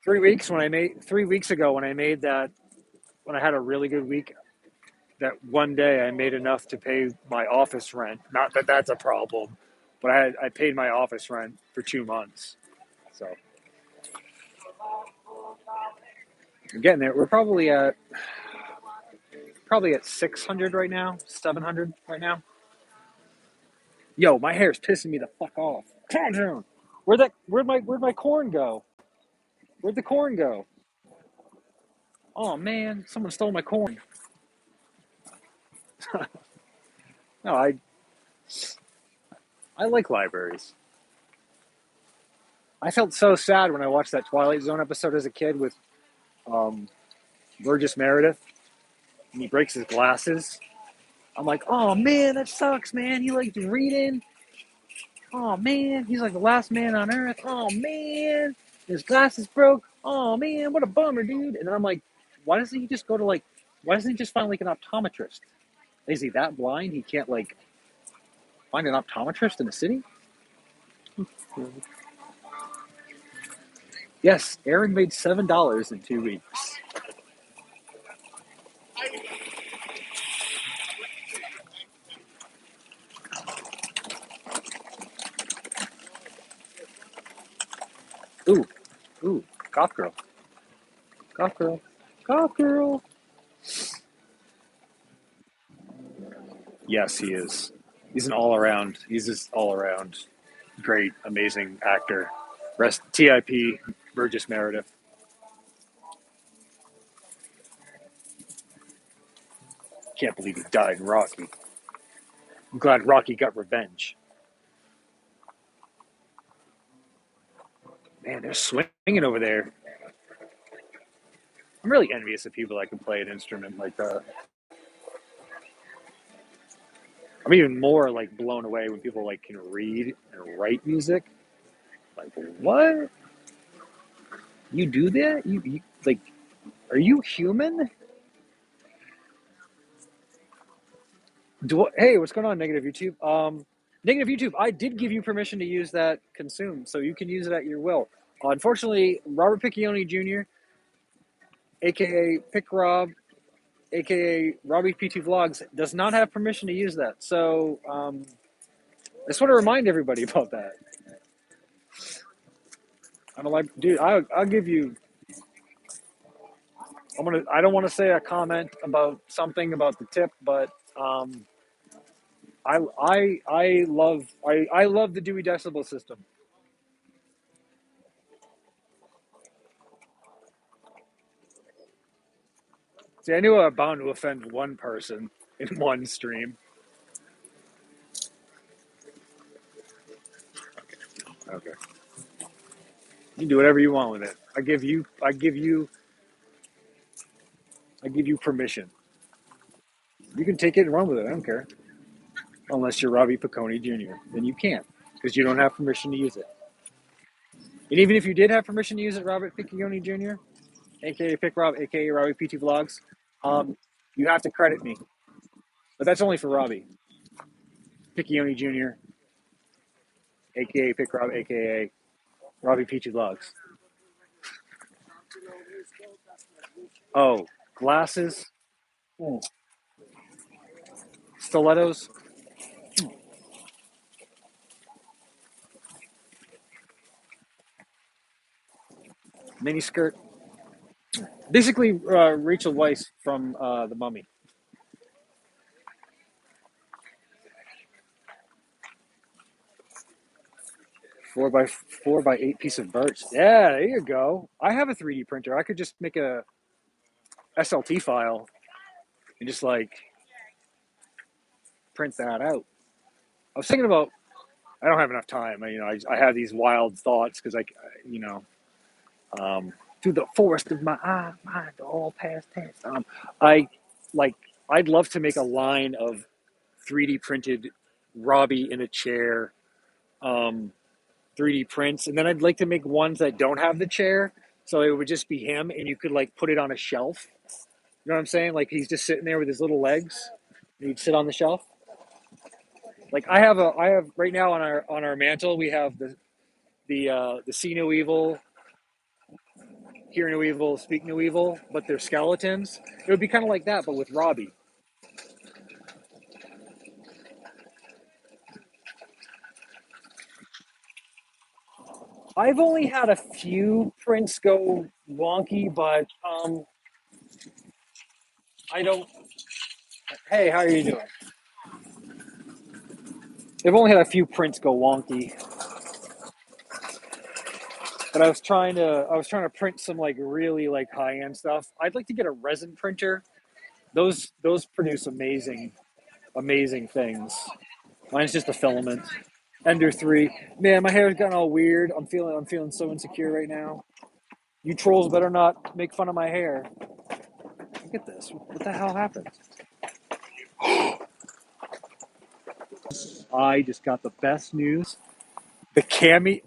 3 weeks ago when I made that, when I had a really good week, that one day I made enough to pay my office rent. Not that that's a problem, but I paid my office rent for 2 months. So I'm getting there. We're probably at 600 right now, 700 right now. Yo, my hair's pissing me the fuck off. Calm down. Where'd my corn go? Where'd the corn go? Oh man, someone stole my corn. No, I like libraries. I felt so sad when I watched that Twilight Zone episode as a kid with um, Burgess Meredith, and he breaks his glasses. I'm like, oh man, that sucks, man. He liked reading. Oh man, he's like the last man on earth. Oh man, his glasses broke. Oh man, what a bummer, dude. And then I'm like, why doesn't he just go to like, why doesn't he just find like an optometrist? Is he that blind he can't like find an optometrist in the city? Yes, Aaron made $7 in 2 weeks. Ooh, ooh, golf girl, golf girl, golf girl. Yes, he is. He's an all around. He's just all around great, amazing actor. Rest TIP Burgess Meredith. Can't believe he died in Rocky. I'm glad Rocky got revenge. Man, they're swinging over there. I'm really envious of people that can play an instrument like that. I'm even more like blown away when people like can read and write music. Like, what? You do that? You like? Are you human? Hey, what's going on, Negative YouTube? Negative YouTube. I did give you permission to use that consume, so you can use it at your will. Unfortunately, Robert Piccioni Jr., aka Pick Rob, aka Robbie P2 Vlogs, does not have permission to use that. So I just want to remind everybody about that. I don't like, dude. I'll give you. I don't want to say a comment about something about the tip, but I love the Dewey Decibel System. See, I knew I was bound to offend one person. in one stream. Okay. You can do whatever you want with it. I give you permission. You can take it and run with it. I don't care. Unless you're Robbie Piccone Jr., then you can't because you don't have permission to use it. And even if you did have permission to use it, Robert Piccone Jr., aka Pick Rob, aka Robbie PT Vlogs, you have to credit me. But that's only for Robbie Piccone Jr., aka Pick Rob, aka Robbie PT Vlogs. Oh, glasses, stilettos, mini skirt. Basically, Rachel Weisz from The Mummy. 4x8 piece of birch. Yeah, there you go. I have a 3D printer. I could just make a SLT file and just like print that out. I was thinking about. I don't have enough time. I have these wild thoughts because you know, through the forest of my eye, mind all past tense. I like. I'd love to make a line of 3D printed Robbie in a chair, 3D prints, and then I'd like to make ones that don't have the chair, so it would just be him, and you could like put it on a shelf. You know what I'm saying? Like he's just sitting there with his little legs, and he'd sit on the shelf. Like I have right now on our mantle we have the see no evil, hear no evil, speak no evil, but they're skeletons. It would be kind of like that, but with Robbie. I've only had a few prints go wonky, but I don't. Hey, how are you doing? They've only had a few prints go wonky, but I was trying to print some like really like high end stuff. I'd like to get a resin printer. Those produce amazing things. Mine's just a filament. Ender 3. Man, my hair's gotten all weird. I'm feeling so insecure right now. You trolls better not make fun of my hair. Look at this. What the hell happened? I just got the best news. The cami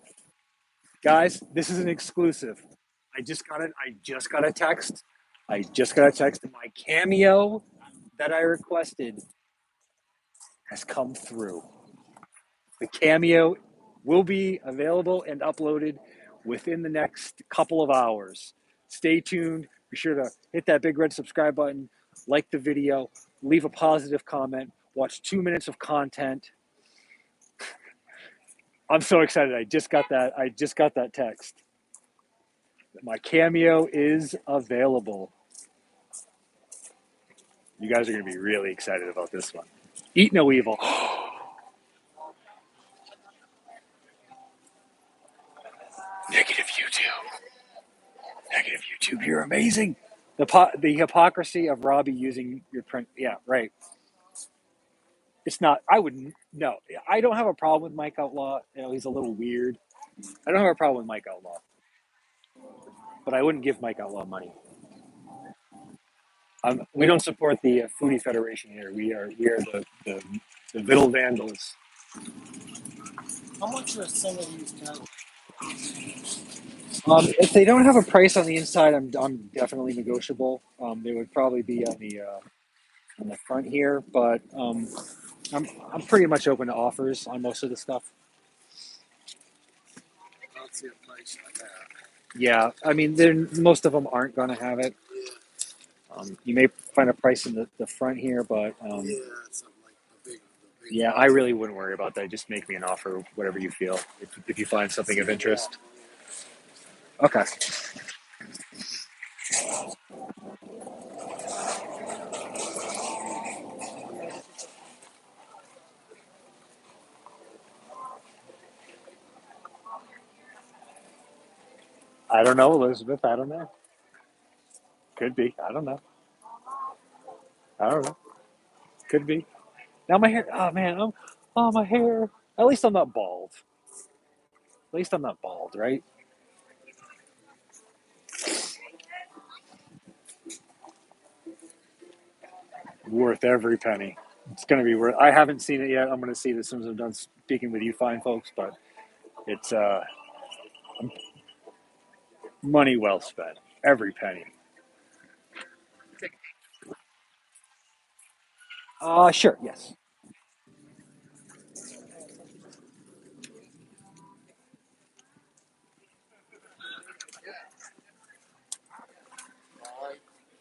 guys, this is an exclusive. I just got it. I just got a text. I just got a text. My cameo that I requested has come through. The cameo will be available and uploaded within the next couple of hours. Stay tuned. Be sure to hit that big red subscribe button, like the video, leave a positive comment, watch 2 minutes of content. I'm so excited. I just got that. I just got that text. My cameo is available. You guys are going to be really excited about this one. Eat no evil. Negative YouTube. Negative YouTube. You're amazing. The hypocrisy of Robbie using your print. Yeah, right. It's not. I wouldn't. No, I don't have a problem with Mike Outlaw. He's a little weird. I don't have a problem with Mike Outlaw, but I wouldn't give Mike Outlaw money. We don't support the Foodie Federation here. We are the Vittle Vandals. How much are some of these cattle? If they don't have a price on the inside, I'm definitely negotiable. They would probably be on the front here, but I'm pretty much open to offers on most of the stuff. I don't see a price like that. Yeah, I mean, most of them aren't going to have it. You may find a price in the front here, but Yeah, something like the big yeah, I really wouldn't worry about that. Just make me an offer, whatever you feel, if you find something of interest. Okay. I don't know, Elizabeth. I don't know. Could be. I don't know. I don't know. Could be. Now my hair. Oh man, my hair. At least I'm not bald. At least I'm not bald, right? Worth every penny. It's gonna be worth. I haven't seen it yet. I'm gonna see it as soon as I'm done speaking with you, fine folks. But it's money well spent. Every penny. Sure. Yes.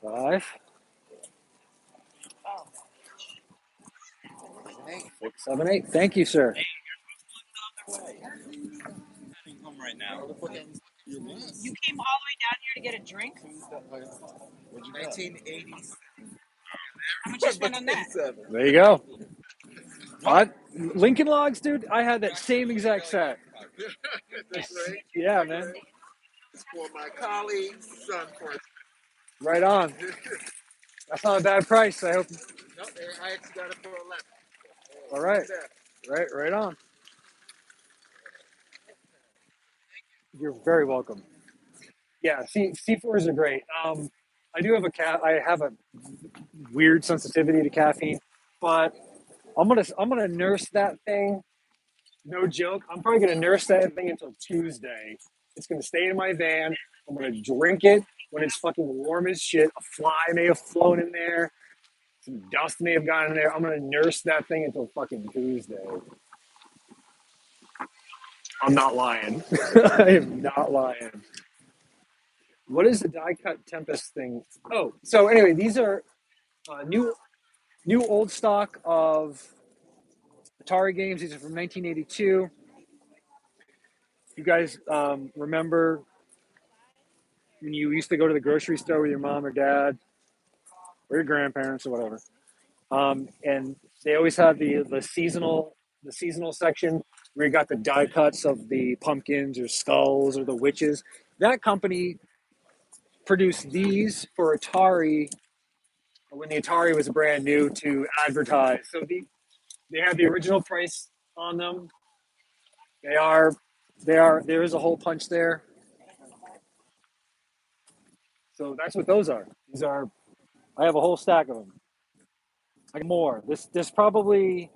5, 6, 7, 8. Thank you, sir. Home right now. You came all the way down here to get a drink? 1980s. How much you spend on that? There you go. Lincoln Logs, dude. I had that same exact set. Yeah, man. For my colleague's son for Right on. That's not a bad price. I hope. no, I actually got it for 11. All right. Right on. You're very welcome. Yeah, C4s are great. I do have I have a weird sensitivity to caffeine, but I'm gonna nurse that thing. No joke. I'm probably gonna nurse that thing until Tuesday. It's gonna stay in my van. I'm gonna drink it when it's fucking warm as shit. A fly may have flown in there. Some dust may have gotten in there. I'm gonna nurse that thing until fucking Tuesday. I'm not lying. I am not lying. What is the die cut Tempest thing? Oh, so anyway, these are new old stock of Atari games. These are from 1982. You guys remember when you used to go to the grocery store with your mom or dad or your grandparents or whatever, and they always had the seasonal section where you got the die cuts of the pumpkins or skulls or the witches. That company produced these for Atari when the Atari was brand new to advertise. So they have the original price on them. They are there is a hole punch there. So that's what those are. These are I have a whole stack of them. Like more. This probably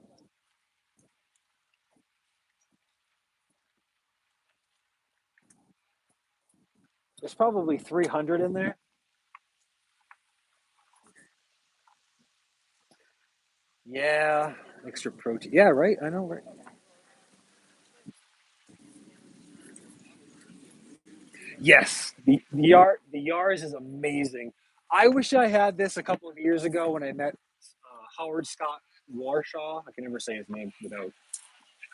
there's probably 300 in there. Yeah, extra protein. Yeah, right. I know, right? Yes, the Yars is amazing. I wish I had this a couple of years ago when I met Howard Scott Warshaw. I can never say his name without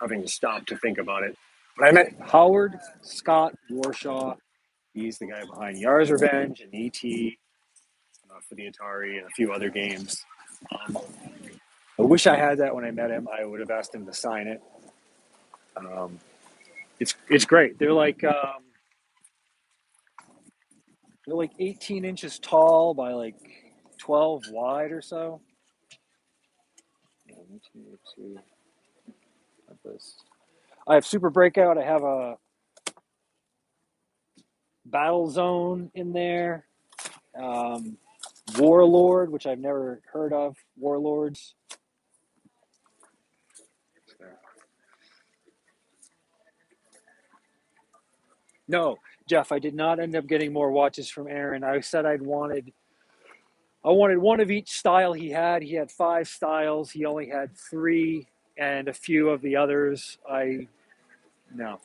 having to stop to think about it. But I met Howard Scott Warshaw. He's the guy behind Yars Revenge and ET for the Atari and a few other games. Um, I wish I had that when I met him. I would have asked him to sign it. Um, it's great. They're like 18 inches tall by like 12 wide or so. I have Super Breakout. I have a Battle Zone in there. Um, Warlord, which I've never heard of. Warlords. No, Jeff, I did not end up getting more watches from Aaron. I said I wanted one of each style he had. He had 5 styles. He only had 3, and a few of the others. No.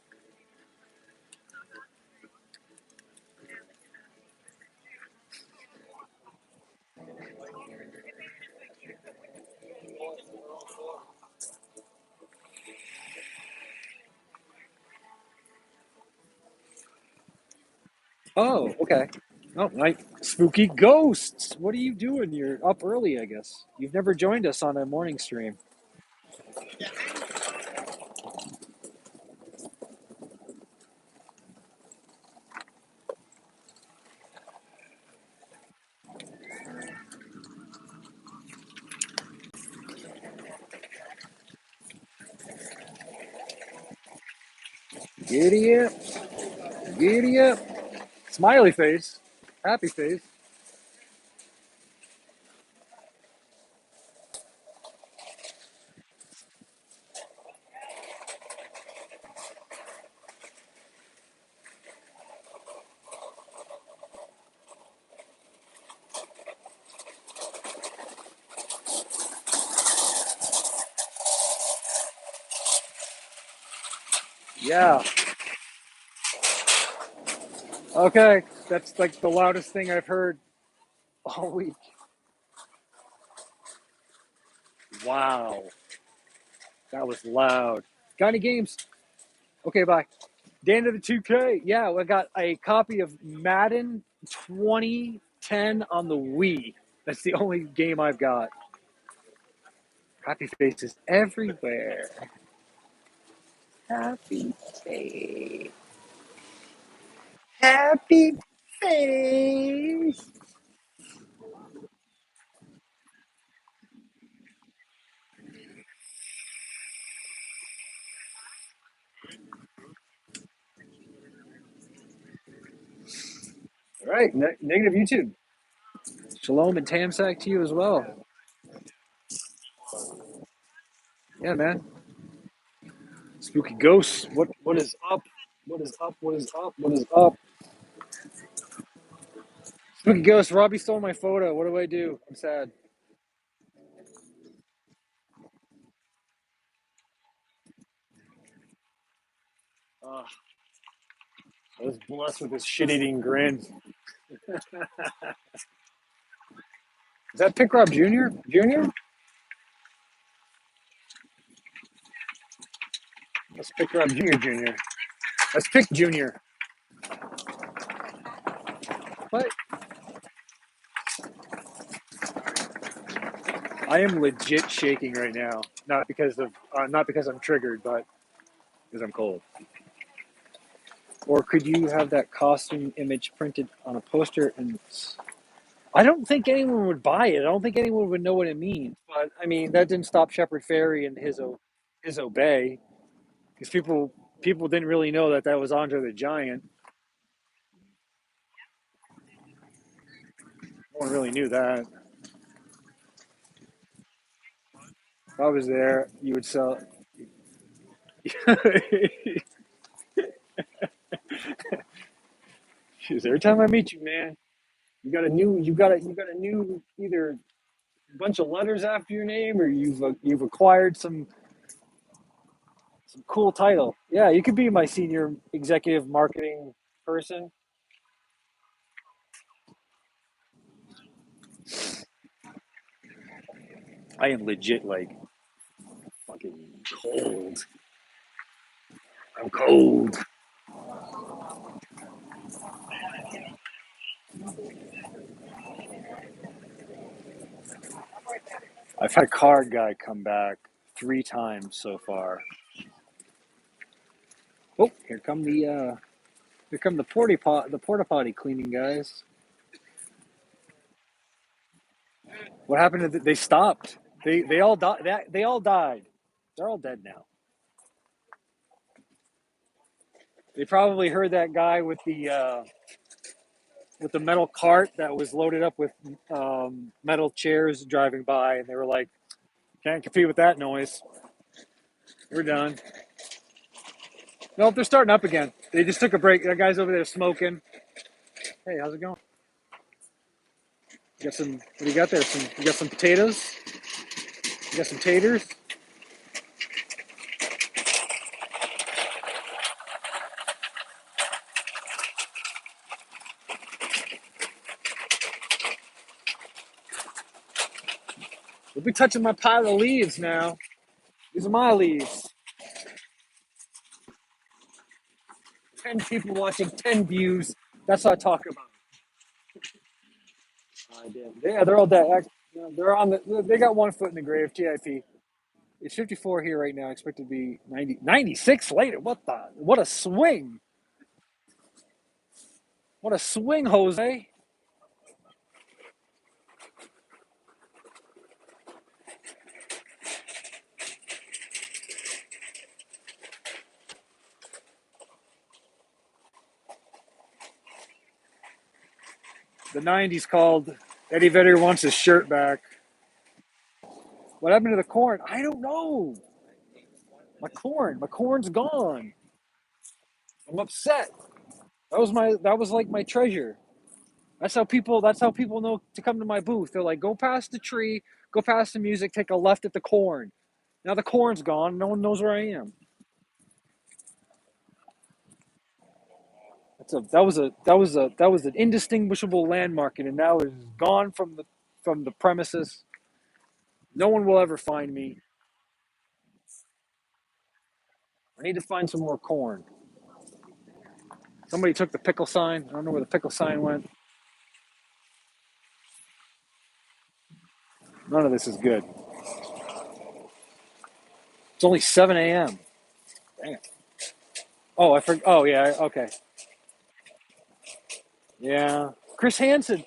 Oh, okay. Oh, night spooky ghosts. What are you doing? You're up early, I guess. You've never joined us on a morning stream. Giddy up. Giddy up. Smiley face. Happy face. Yeah. Okay. That's like the loudest thing I've heard all week. Wow. That was loud. Got any games? Okay, bye. Dan to the 2K. Yeah, I got a copy of Madden 2010 on the Wii. That's the only game I've got. Happy faces everywhere. Happy face. Happy face. All right, negative YouTube. Shalom and Tamsack to you as well. Yeah, man. Spooky ghosts. What is up? What is up? What is up? What is up? Spooky ghost. Robbie stole my photo. What do I do? I'm sad. Ugh. I was blessed with this shit-eating grin. Is that Pick Rob Jr.? Jr.? Let's Pick Rob Jr. Jr. Let's pick Jr. What? I am legit shaking right now. Not because I'm triggered, but because I'm cold. Or could you have that costume image printed on a poster? And I don't think anyone would buy it. I don't think anyone would know what it means. But I mean, that didn't stop Shepard Fairey and his obey, because people didn't really know that was Andre the Giant. No one really knew that. If I was there, you would sell. Every time I meet you, man, you got a new either bunch of letters after your name, or you've acquired some cool title. Yeah, you could be my senior executive marketing person. I am legit like fucking cold. I'm cold. I've had a card guy come back 3 times so far. Oh, here come the porta potty cleaning guys. What happened to they stopped. They all died. They all died. They're all dead now. They probably heard that guy with the metal cart that was loaded up with metal chairs driving by, and they were like, "Can't compete with that noise. We're done." Nope, they're starting up again. They just took a break. That guy's over there smoking. Hey, how's it going? You got some? What do you got there? You got some potatoes? You got some taters? We'll be touching my pile of leaves now. These are my leaves. 10 people watching, 10 views. That's what I talk about. I did. Yeah, they're all dead. They're on the. They got one foot in the grave. TIP. It's 54 here right now. Expected to be 96 later. What the? What a swing! What a swing, Jose. The 90s called. Eddie Vedder wants his shirt back. What happened to the corn? I don't know. My corn's gone. I'm upset. That was like my treasure. That's how people know to come to my booth. They're like, go past the tree, go past the music, take a left at the corn. Now the corn's gone. No one knows where I am. That was an indistinguishable landmark, and now it is gone from the premises. No one will ever find me. I need to find some more corn. Somebody took the pickle sign. I don't know where the pickle sign went. None of this is good. It's only 7 a.m. Dang it. Oh, I forgot. Oh, yeah. Okay. Yeah. Chris Hansen.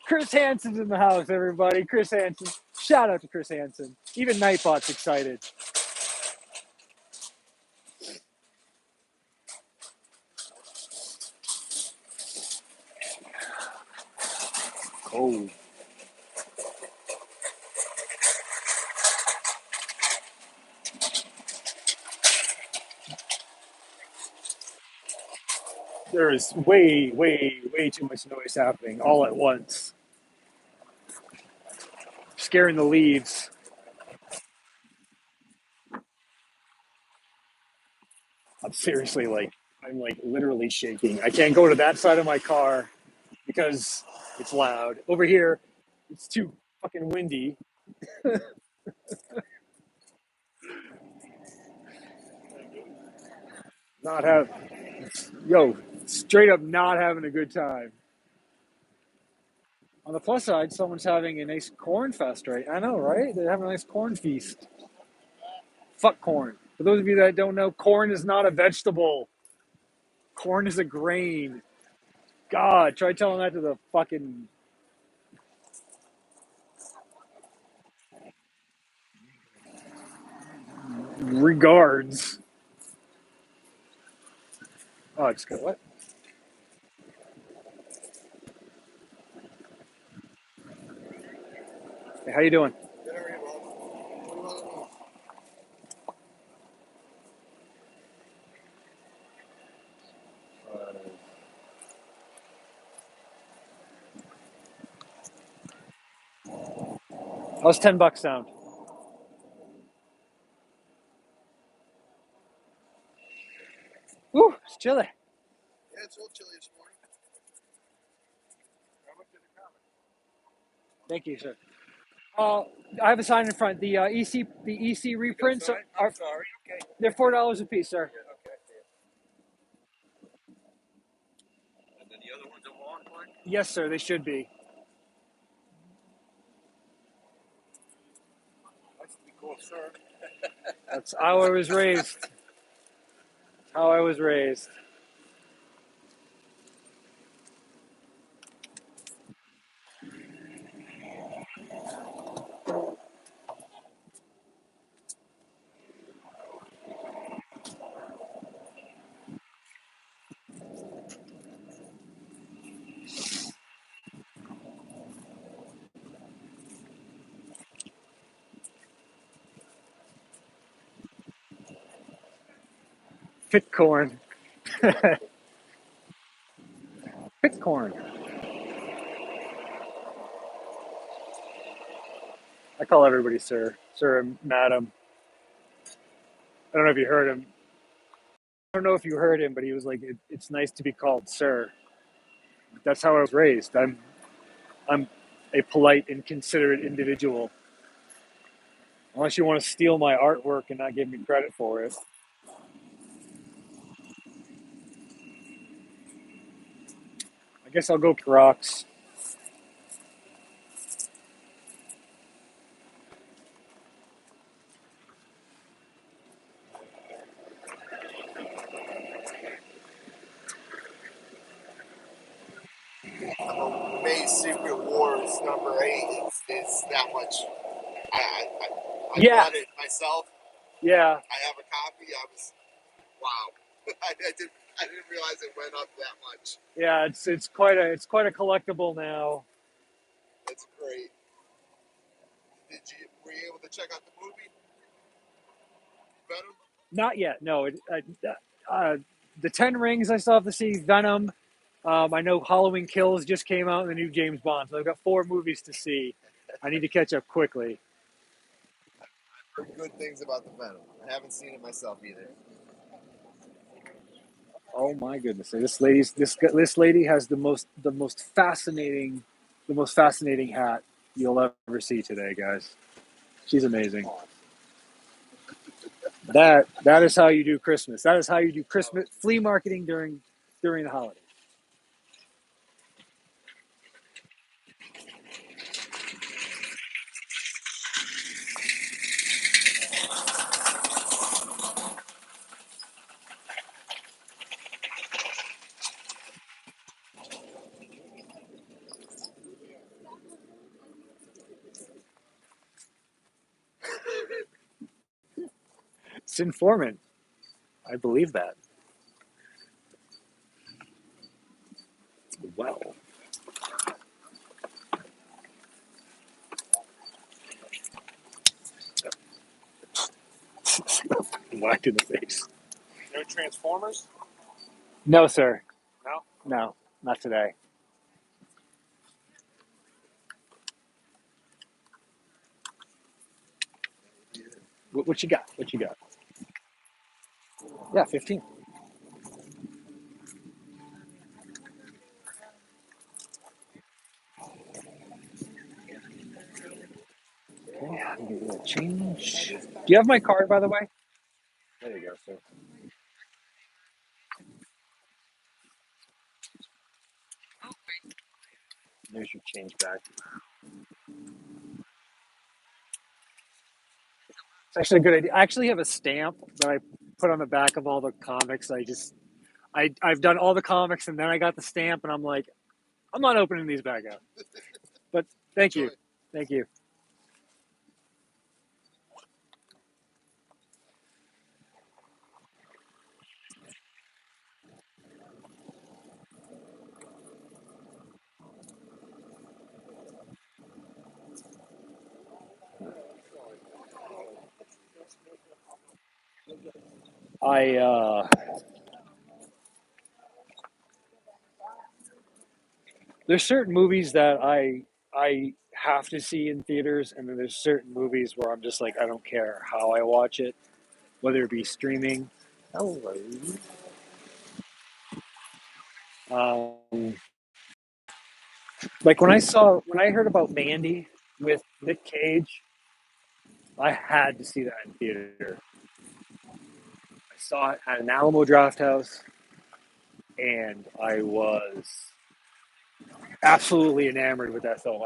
Chris Hansen's in the house, everybody. Chris Hansen. Shout out to Chris Hansen. Even Nightbot's excited. Oh. There is way too much noise happening all at once. Scaring the leaves. I'm like literally shaking. I can't go to that side of my car because it's loud. Over here, it's too fucking windy. Not have, yo, straight up not having a good time. On the plus side, someone's having a nice corn fest, right? I know, right? They're having a nice corn feast. Fuck corn. For those of you that don't know, corn is not a vegetable. Corn is a grain. God, try telling that to the fucking regards. Oh, I just got what? Hey, how you doing? How's $10 sound? Woo, it's chilly. Yeah, it's a little chilly this morning. Thank you, sir. I have a sign in front. The EC reprints are Sorry. Okay. they're $4 a piece, sir. And then the other one's a long one. Yes, sir. They should be. That's pretty cool, sir. That's how I was raised. How I was raised. Pitcorn. Pitcorn. I call everybody sir, sir and madam. I don't know if you heard him. I don't know if you heard him, but he was like, "It's nice to be called sir." That's how I was raised. I'm a polite and considerate individual. Unless you want to steal my artwork and not give me credit for it. I guess I'll go rocks. May Secret Wars #8 is that much. I Yeah, bought it myself. yeah. I have a copy. I was wow. I I didn't realize it went up that much. Yeah, it's quite a collectible now. It's great. Were you able to check out the movie? Venom? Not yet. No. The Ten Rings I still have to see. Venom. I know Halloween Kills just came out in the new James Bond, so I've got 4 movies to see. I need to catch up quickly. I've heard good things about the Venom. I haven't seen it myself either. Oh my goodness! This lady has the most fascinating hat you'll ever see today, guys. She's amazing. That is how you do Christmas. That is how you do Christmas flea marketing during the holidays. It's informant. I believe that. Well, whacked in the face. No Transformers? No, sir. No? No, not today. What you got? What you got? Yeah, 15. Okay, I'll get you a change. Do you have my card, by the way? There you go, sir. There's your change back. It's actually a good idea. I actually have a stamp that I put on the back of all the comics. I've done all the comics and then I got the stamp and I'm like, I'm not opening these back up. But thank you. Thank you. I there's certain movies that I have to see in theaters, and then there's certain movies where I'm just like I don't care how I watch it, whether it be streaming. Hello. Um, like when I heard about Mandy with Nick Cage, I had to see that in theater. I saw it at an Alamo Draft House, and I was absolutely enamored with that film.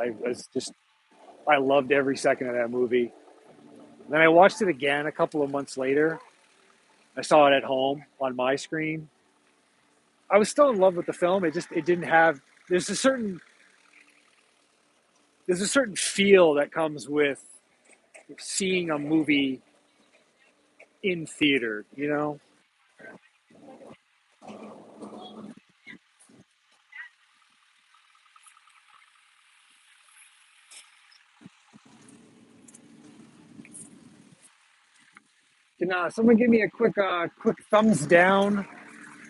I loved every second of that movie. Then I watched it again a couple of months later. I saw it at home on my screen. I was still in love with the film. It didn't have there's a certain feel that comes with seeing a movie in theater, you know? Can someone give me a quick thumbs down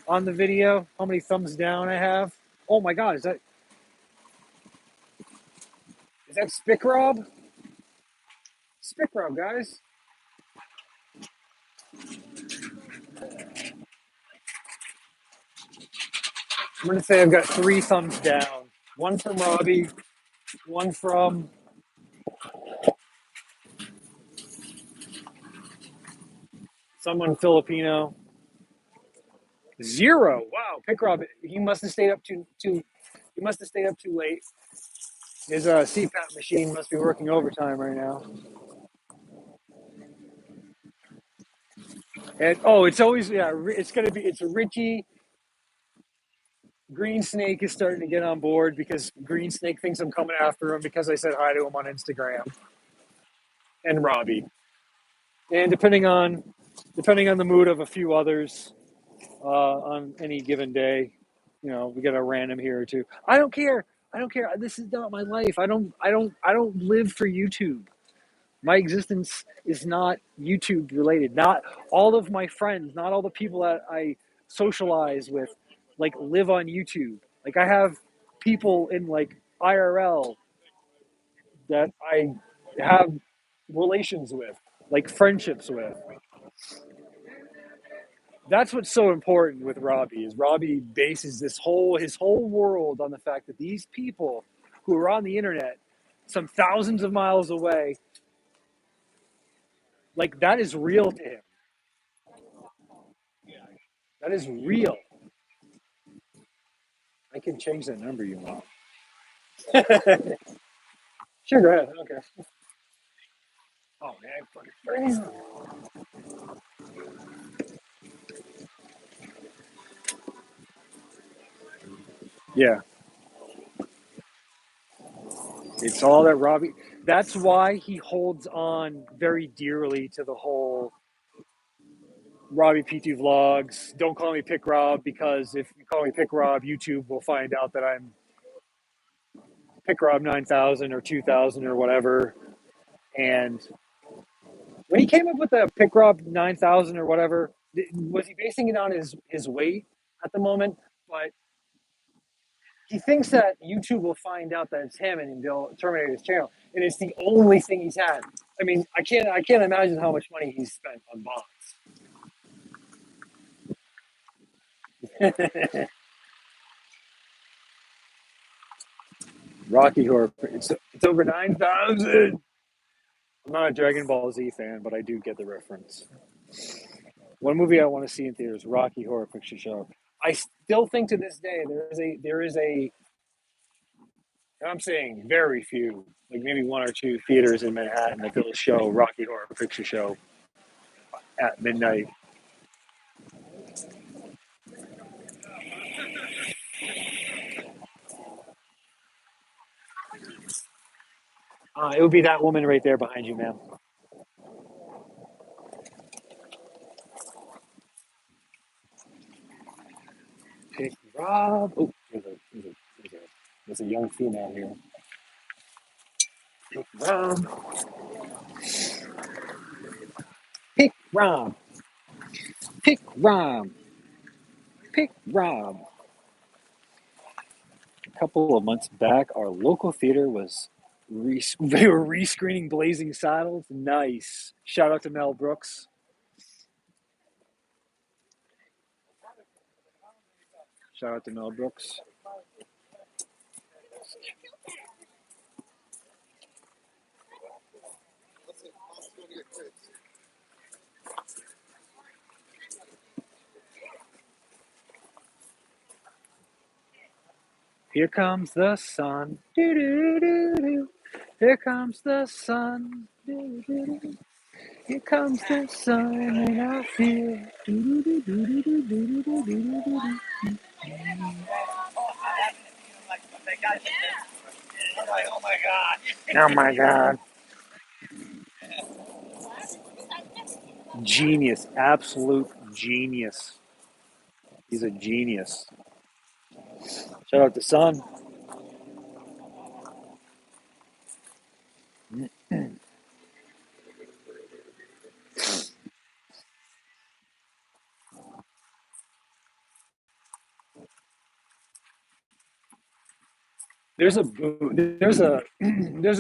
on the video? How many thumbs down I have? Oh my god, is that Spick Rob? Spick Rob, guys. I'm gonna say I've got 3 thumbs down. One from Robbie, one from someone Filipino. 0. Wow, Pick Rob. He must have stayed up too. He must have stayed up too late. His CPAP machine must be working overtime right now. And it's always It's gonna be. It's Richie. Green Snake is starting to get on board because Green Snake thinks I'm coming after him because I said hi to him on Instagram. And Robbie. And depending on the mood of a few others, on any given day. You know, we get a random here or two. I don't care. I don't care. This is not my life. I don't live for YouTube. My existence is not YouTube related. Not all of my friends, not all the people that I socialize with, like live on YouTube. Like I have people in like IRL that I have relations with, like friendships with. That's what's so important with Robbie is Robbie bases his whole world on the fact that these people who are on the internet, some thousands of miles away, like that is real to him. That is real. I can change that number you want. Sure, go ahead. Okay. Oh man, yeah, it's all that Robbie. That's why he holds on very dearly to the whole Robbie P2 vlogs. Don't call me Pick Rob because if you call me Pick Rob, YouTube will find out that I'm Pick Rob 9000 or 2000 or whatever. And when he came up with the Pick Rob 9000 or whatever, was he basing it on his weight at the moment? But he thinks that YouTube will find out that it's him and they'll terminate his channel. And it's the only thing he's had. I mean, I can't imagine how much money he's spent on bots. Rocky Horror. It's over 9,000. I'm not a Dragon Ball Z fan, but I do get the reference. One movie I want to see in theaters: Rocky Horror Picture Show. I still think to this day there is a. And I'm saying very few, like maybe one or two theaters in Manhattan that will show Rocky Horror Picture Show at midnight. It would be that woman right there behind you, ma'am. Pick Rob. Oh, there's a young female here. Pick Rob. Pick Rob. Pick Rob. Pick Rob. A couple of months back, our local theater was they were rescreening Blazing Saddles. Nice. Shout out to Mel Brooks. Shout out to Mel Brooks. Here comes the sun. Doo doo doo doo. Here comes the sun. Doo doo doo. Here comes the sun, and I feel. Doo doo doo doo doo doo doo doo doo doo. Oh my god. Genius. Absolute genius. He's a genius. Shout out to Sun. There's a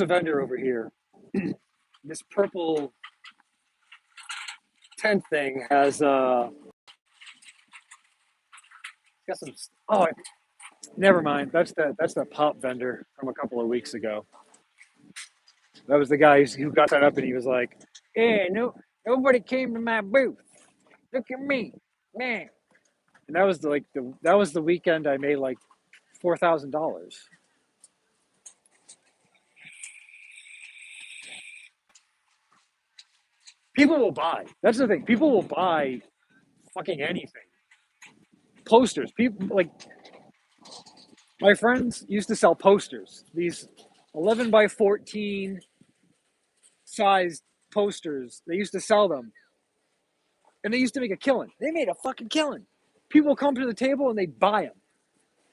vendor over here. This purple tent thing has got some. Oh, never mind. That's the pop vendor from a couple of weeks ago. That was the guy who got that up and he was like, "Yeah, no, nobody came to my booth. Look at me, man." And that was the weekend I made like $4,000. People will buy. That's the thing. People will buy fucking anything. Posters. People like my friends used to sell posters. These 11 by 14 sized posters. They used to sell them, and they used to make a killing. They made a fucking killing. people come to the table and they buy them.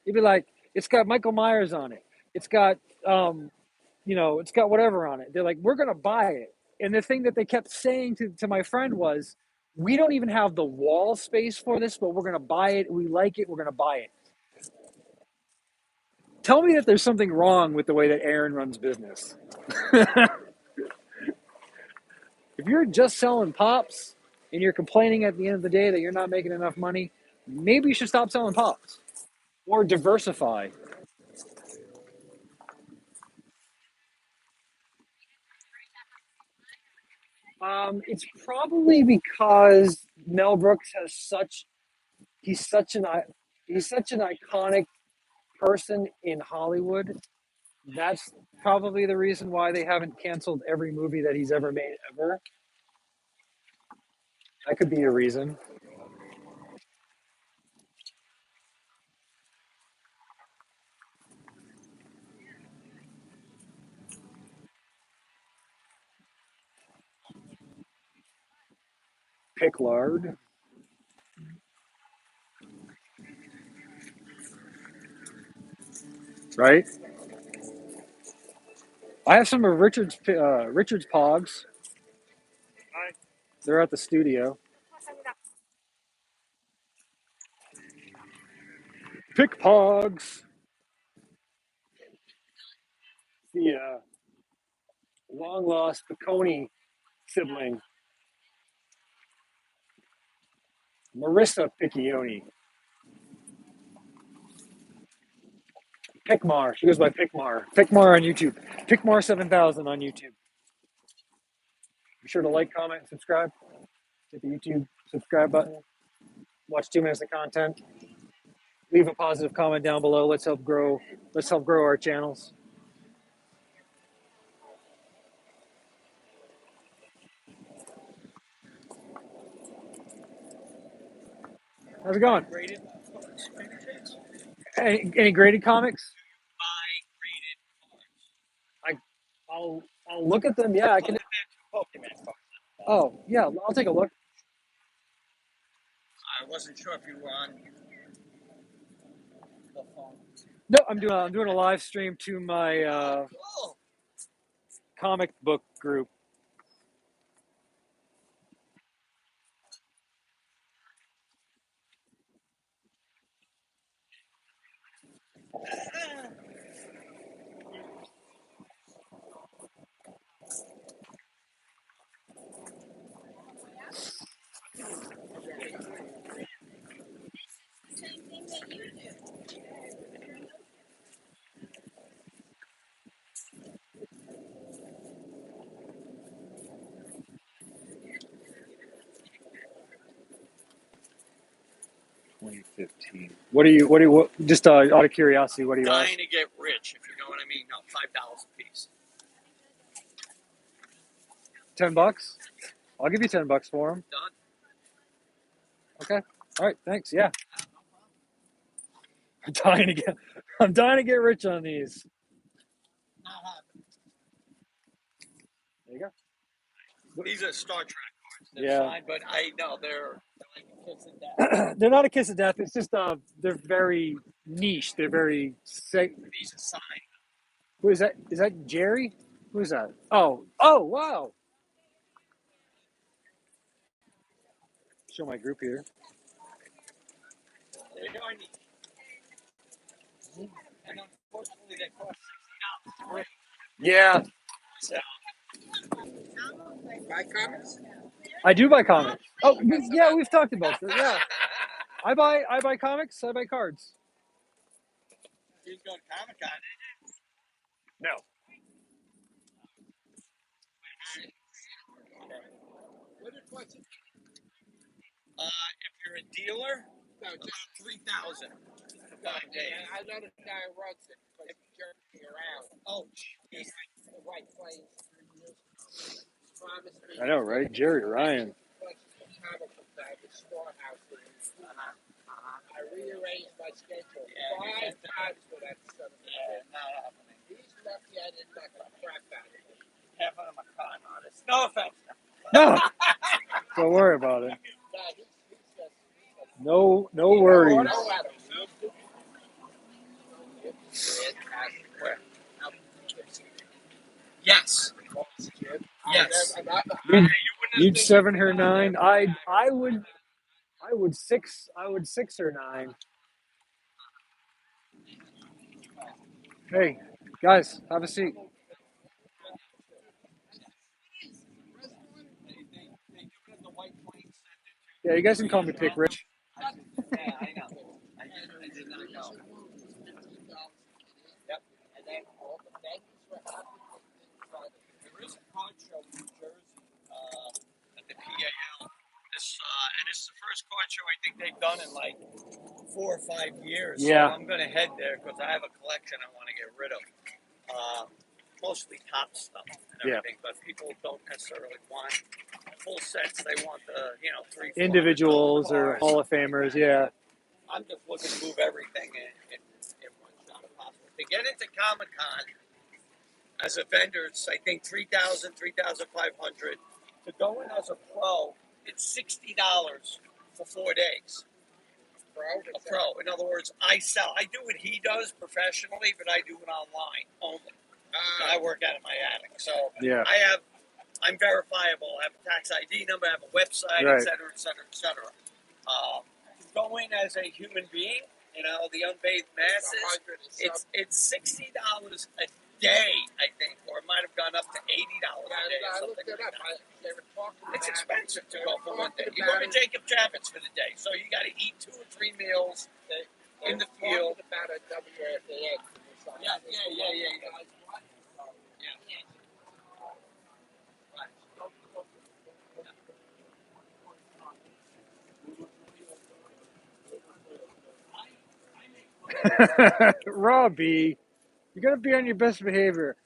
They'd be like, it's got Michael Myers on it. It's got, it's got whatever on it. They're like, we're going to buy it. And the thing that they kept saying to my friend was, we don't even have the wall space for this, but we're going to buy it. We like it. We're going to buy it. Tell me that there's something wrong with the way that Aaron runs business. If you're just selling pops and you're complaining at the end of the day that you're not making enough money, maybe you should stop selling pops or diversify. It's probably because Mel Brooks has he's such an he's such an iconic person in Hollywood. That's probably the reason why they haven't canceled every movie that he's ever made ever. That could be a reason. Picklard, right? I have some of Richard's Pogs. They're at the studio. Pick Pogs. The long lost Piccone sibling, Marissa Piccioni. Pickmar. She goes by Pickmar. Pickmar on YouTube. Pickmar 7000 on YouTube. Be sure to like, comment, and subscribe. Hit the YouTube subscribe button. Watch 2 minutes of content. Leave a positive comment down below. Let's help grow. Let's help grow our channels. How's it going? Any graded comics? I'll look at them. Yeah, I can. Oh yeah, I'll take a look. I wasn't sure if you were on the phone. No, I'm doing a live stream to my Cool. comic book group. What just out of curiosity, what do you ask? Dying to get rich, if you know what I mean. No, $5 a piece. $10? I'll give you $10 for them. Done. Okay. All right. Thanks. Yeah. I'm dying to get rich on these. Not happening. There you go. These are Star Trek cards. They're Yeah. signed, but I know they're like a kiss of death. They're not a kiss of death. It's just they're very niche. They're very sick. These are signed. Who is that? Is that Jerry? Who is that? Oh, wow. Show my group here. They are neat. And unfortunately, they cost $60. Yeah, So, buy comics? I do buy comics. Oh, yeah, we've talked about this. Yeah, I buy comics. I buy cards. You go to Comic Con. No. If you're a dealer, about 3,000 for 5 days. I know the guy who runs it, but he jerked me around. Oh, jeez. The White Plains 3 years ago. Promised me. I know, right? Jerry Ryan. Comic book bag, the storehouse. I rearranged my schedule 5 times for that son of a bitch. Not happening. He's lucky I didn't knock the crap out of him. Half of them are con artists. No offense. No. Don't worry about it. Yeah, he's just No No worries. Yes. Yes. You'd 7 her 9. I would 6 or 9. Hey, guys, have a seat. Yeah, you guys can call me Pick Rich. Yeah, I know. I did not know. Yep. And then there is a card show in New Jersey at the PAL. And it's the first card show I think they've done in like 4 or 5 years. Yeah. So I'm going to head there because I have a collection I want to get rid of. Mostly top stuff and everything, but people don't necessarily want full sets. They want the, three, Individuals or Hall of Famers, yeah. I'm just looking to move everything in one shot if possible. To get into Comic Con as a vendor, it's I think $3,000, $3,500. To go in as a pro, it's $60 for 4 days. A pro. In other words, I do what he does professionally, but I do it online only. I work out of my attic, so Yeah. I'm verifiable. I have a tax ID number, I have a website, Right. et cetera, et cetera, et cetera. To go in as a human being, the unbathed masses, it's $60 a day, I think, or it might have gone up to $80 a day or something like that. It's expensive to go for one day. You go to Jacob Javits for the day, so you got to eat 2 or 3 meals in the field. Yeah. Robbie, you gotta be on your best behavior.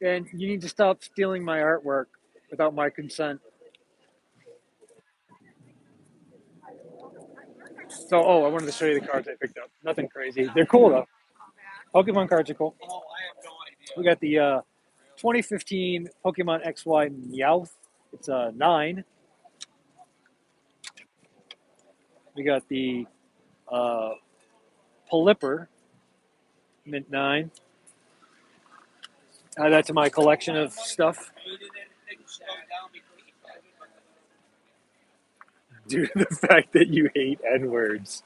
And you need to stop stealing my artwork without my consent. So, I wanted to show you the cards I picked up. Nothing crazy. They're cool though. Pokemon cards are cool. Oh, I have no idea. We got the 2015 Pokemon XY Meowth. It's a 9. We got the Pelipper, mint 9. Add that to my collection of stuff. Due to the fact that you hate N words.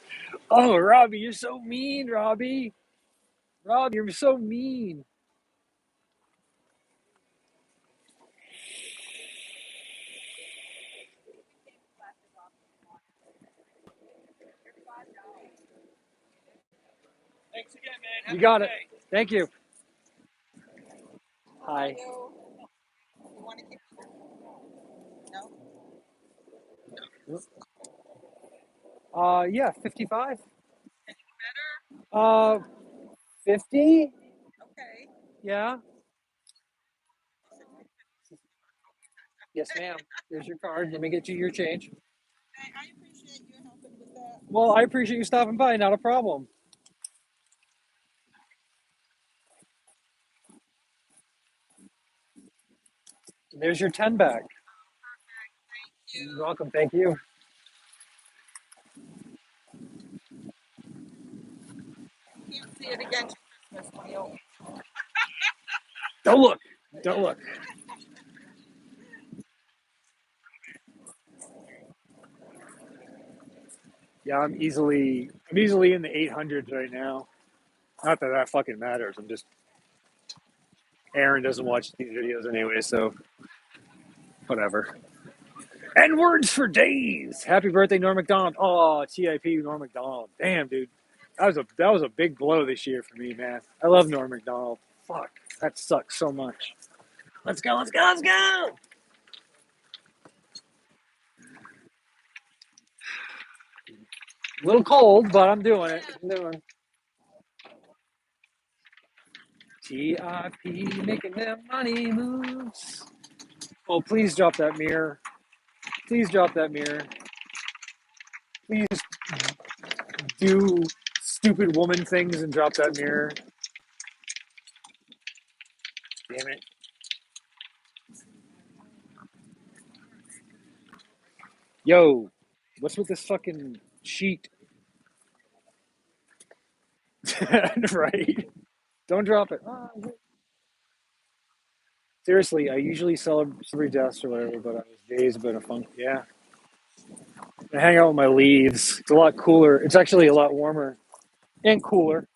Oh, Robbie, you're so mean, Robbie. Robbie, you're so mean. Thanks again, man. You got it. Thank you. Hi. Yeah, 55. 50? Okay. Yeah. Yes, ma'am. Here's your card. Let me get you your change. I appreciate you helping with that. Well, I appreciate you stopping by. Not a problem. There's your 10 back. You're welcome. Thank you. Can't see it again till Christmas deal. Don't look. Don't look. Yeah, I'm easily in the 800s right now. Not that that fucking matters. I'm just Aaron doesn't watch these videos anyway, so whatever. And words for days. Happy birthday, Norm Macdonald. Oh, TIP Norm Macdonald. Damn, dude. That was a big blow this year for me, man. I love Norm Macdonald. Fuck. That sucks so much. Let's go, let's go, let's go. A little cold, but I'm doing it. I'm doing it. TIP making them money moves. Oh, please drop that mirror. Please drop that mirror. Please do stupid woman things and drop that mirror. Damn it. Yo, what's with this fucking sheet? Right? Don't drop it. Seriously, I usually celebrate deaths or whatever, but on these days, been a fun. Yeah, I hang out with my leaves. It's a lot cooler. It's actually a lot warmer and cooler.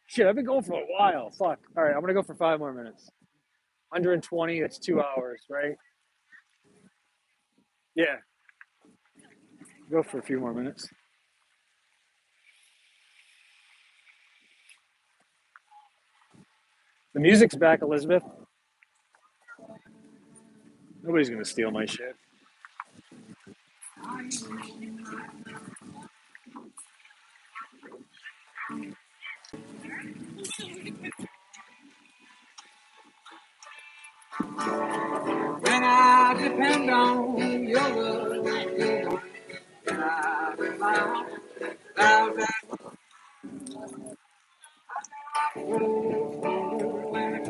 Shit, I've been going for a while. Fuck. All right, I'm gonna go for 5 more minutes. 120. It's 2 hours, right? Yeah, go for a few more minutes. The music's back, Elizabeth. Nobody's gonna steal my shit. When I depend on your love, when I rely on that when I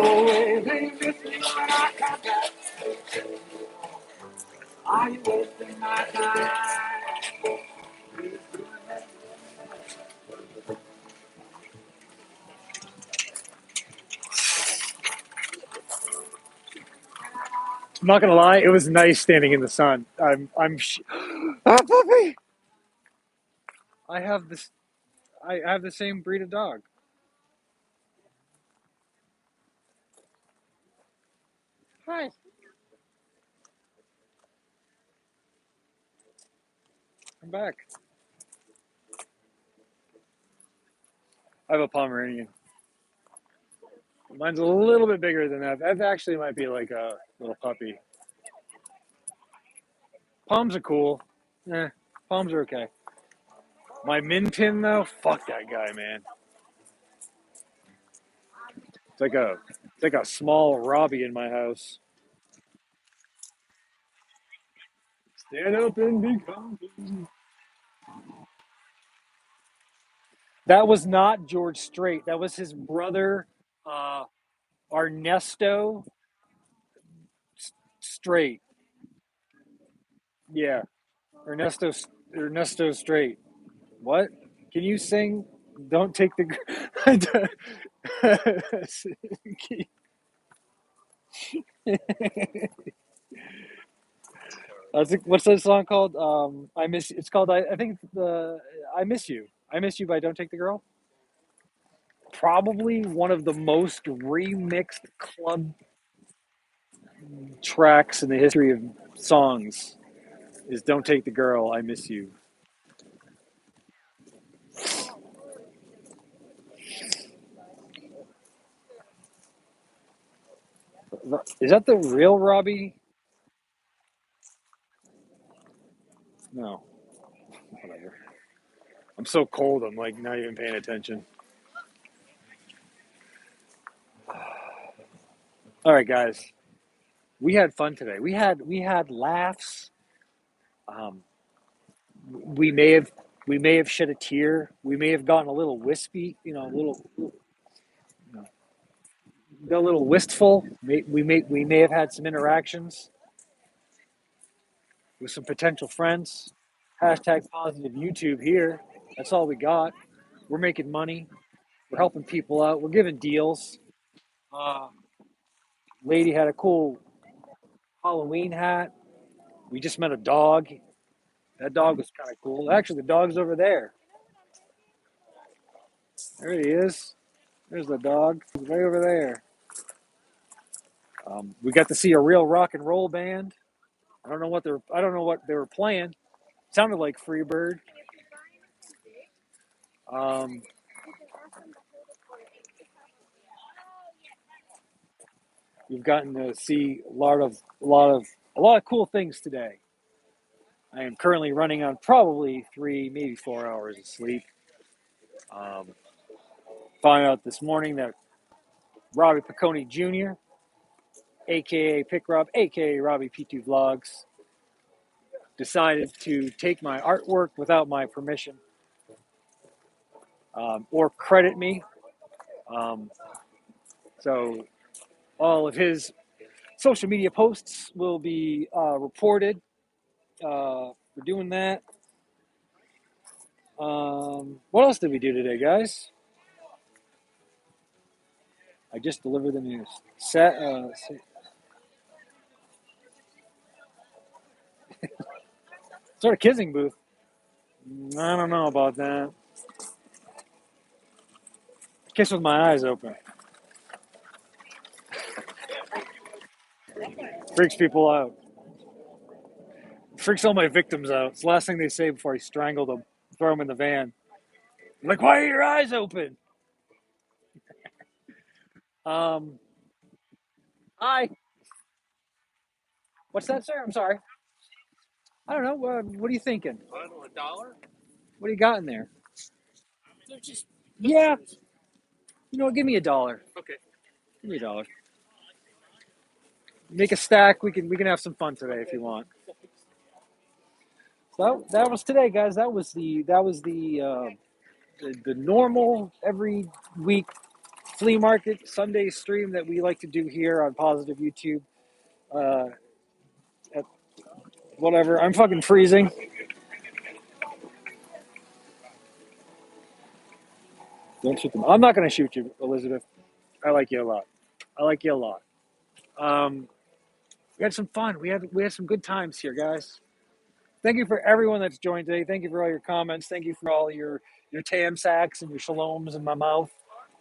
go away, then you miss me when I come back. Are you wasting my time? I'm not gonna lie, it was nice standing in the sun. Ah, puppy! I have this. I have the same breed of dog. Hi, I'm back. I have a Pomeranian. Mine's a little bit bigger than that. That actually might be like a little puppy. Poms are cool. Eh, Poms are okay. My Min Pin though, fuck that guy, man. It's like a small Robbie in my house. Stand up and be confident. That was not George Strait. That was his brother, uh, Ernesto Strait. Yeah, Ernesto Ernesto Strait. What? Can you sing? Don't take the. What's that song called? I miss. It's called. I think the. I miss you. I miss you by Don't Take the Girl. Probably one of the most remixed club tracks in the history of songs is "Don't Take the Girl, I Miss You." Is that the real Robbie? No, whatever. I'm so cold. I'm like not even paying attention. All right, guys. We had fun today. We had laughs. Um, we may have shed a tear. We may have gotten a little wispy. Got a little wistful. We may have had some interactions with some potential friends. Hashtag positive YouTube here. That's all we got. We're making money. We're helping people out. We're giving deals. Uh, Lady had a cool Halloween hat. We just met a dog. That dog was kind of cool. Actually, the dog's over there. There he is. There's the dog. He's way over there. We got to see a real rock and roll band. I don't know what they were playing. It sounded like Freebird. Um, we've gotten to see a lot of cool things today. I am currently running on probably 3, maybe 4 hours of sleep. Um, Found out this morning that Robbie Piccone Jr. aka Pick Rob, aka Robbie P2 Vlogs, decided to take my artwork without my permission or credit me. So all of his social media posts will be reported for doing that. What else did we do today, guys? I just delivered the news. Sort of kissing booth. I don't know about that. Kiss with my eyes open. Freaks people out. Freaks all my victims out. It's the last thing they say before I strangle them, throw them in the van. I'm like, why are your eyes open? Um, Hi. What's that, sir? I'm sorry. I don't know. What are you thinking? I don't know, $1? What do you got in there? They're just Yeah. You know what? Give me $1. okay. Give me $1. Make a stack. We can have some fun today if you want. So that was today, guys. That was the normal every week flea market Sunday stream that we like to do here on Positive YouTube. Uh, Whatever. I'm fucking freezing. Don't shoot them. I'm not gonna shoot you, Elizabeth. I like you a lot. I like you a lot. Um, we had some fun. We had some good times here, guys. Thank you for everyone that's joined today. Thank you for all your comments. Thank you for all your tam sacks and your shaloms in my mouth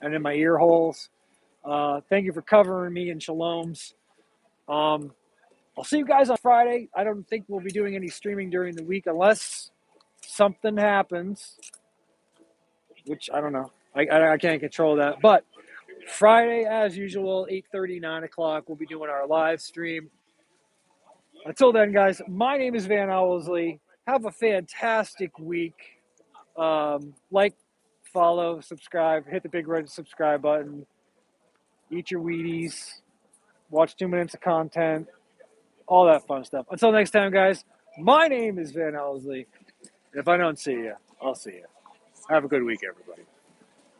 and in my ear holes. Thank you for covering me in shaloms. I'll see you guys on Friday. I don't think we'll be doing any streaming during the week unless something happens, which I don't know. I can't control that. But Friday, as usual, 8:30, 9 o'clock, we'll be doing our live stream. Until then, guys, my name is Van Owsley. Have a fantastic week. Like, follow, subscribe, hit the big red subscribe button, eat your Wheaties, watch 2 minutes of content, all that fun stuff. Until next time, guys, my name is Van Owsley. And if I don't see you, I'll see you. Have a good week, everybody.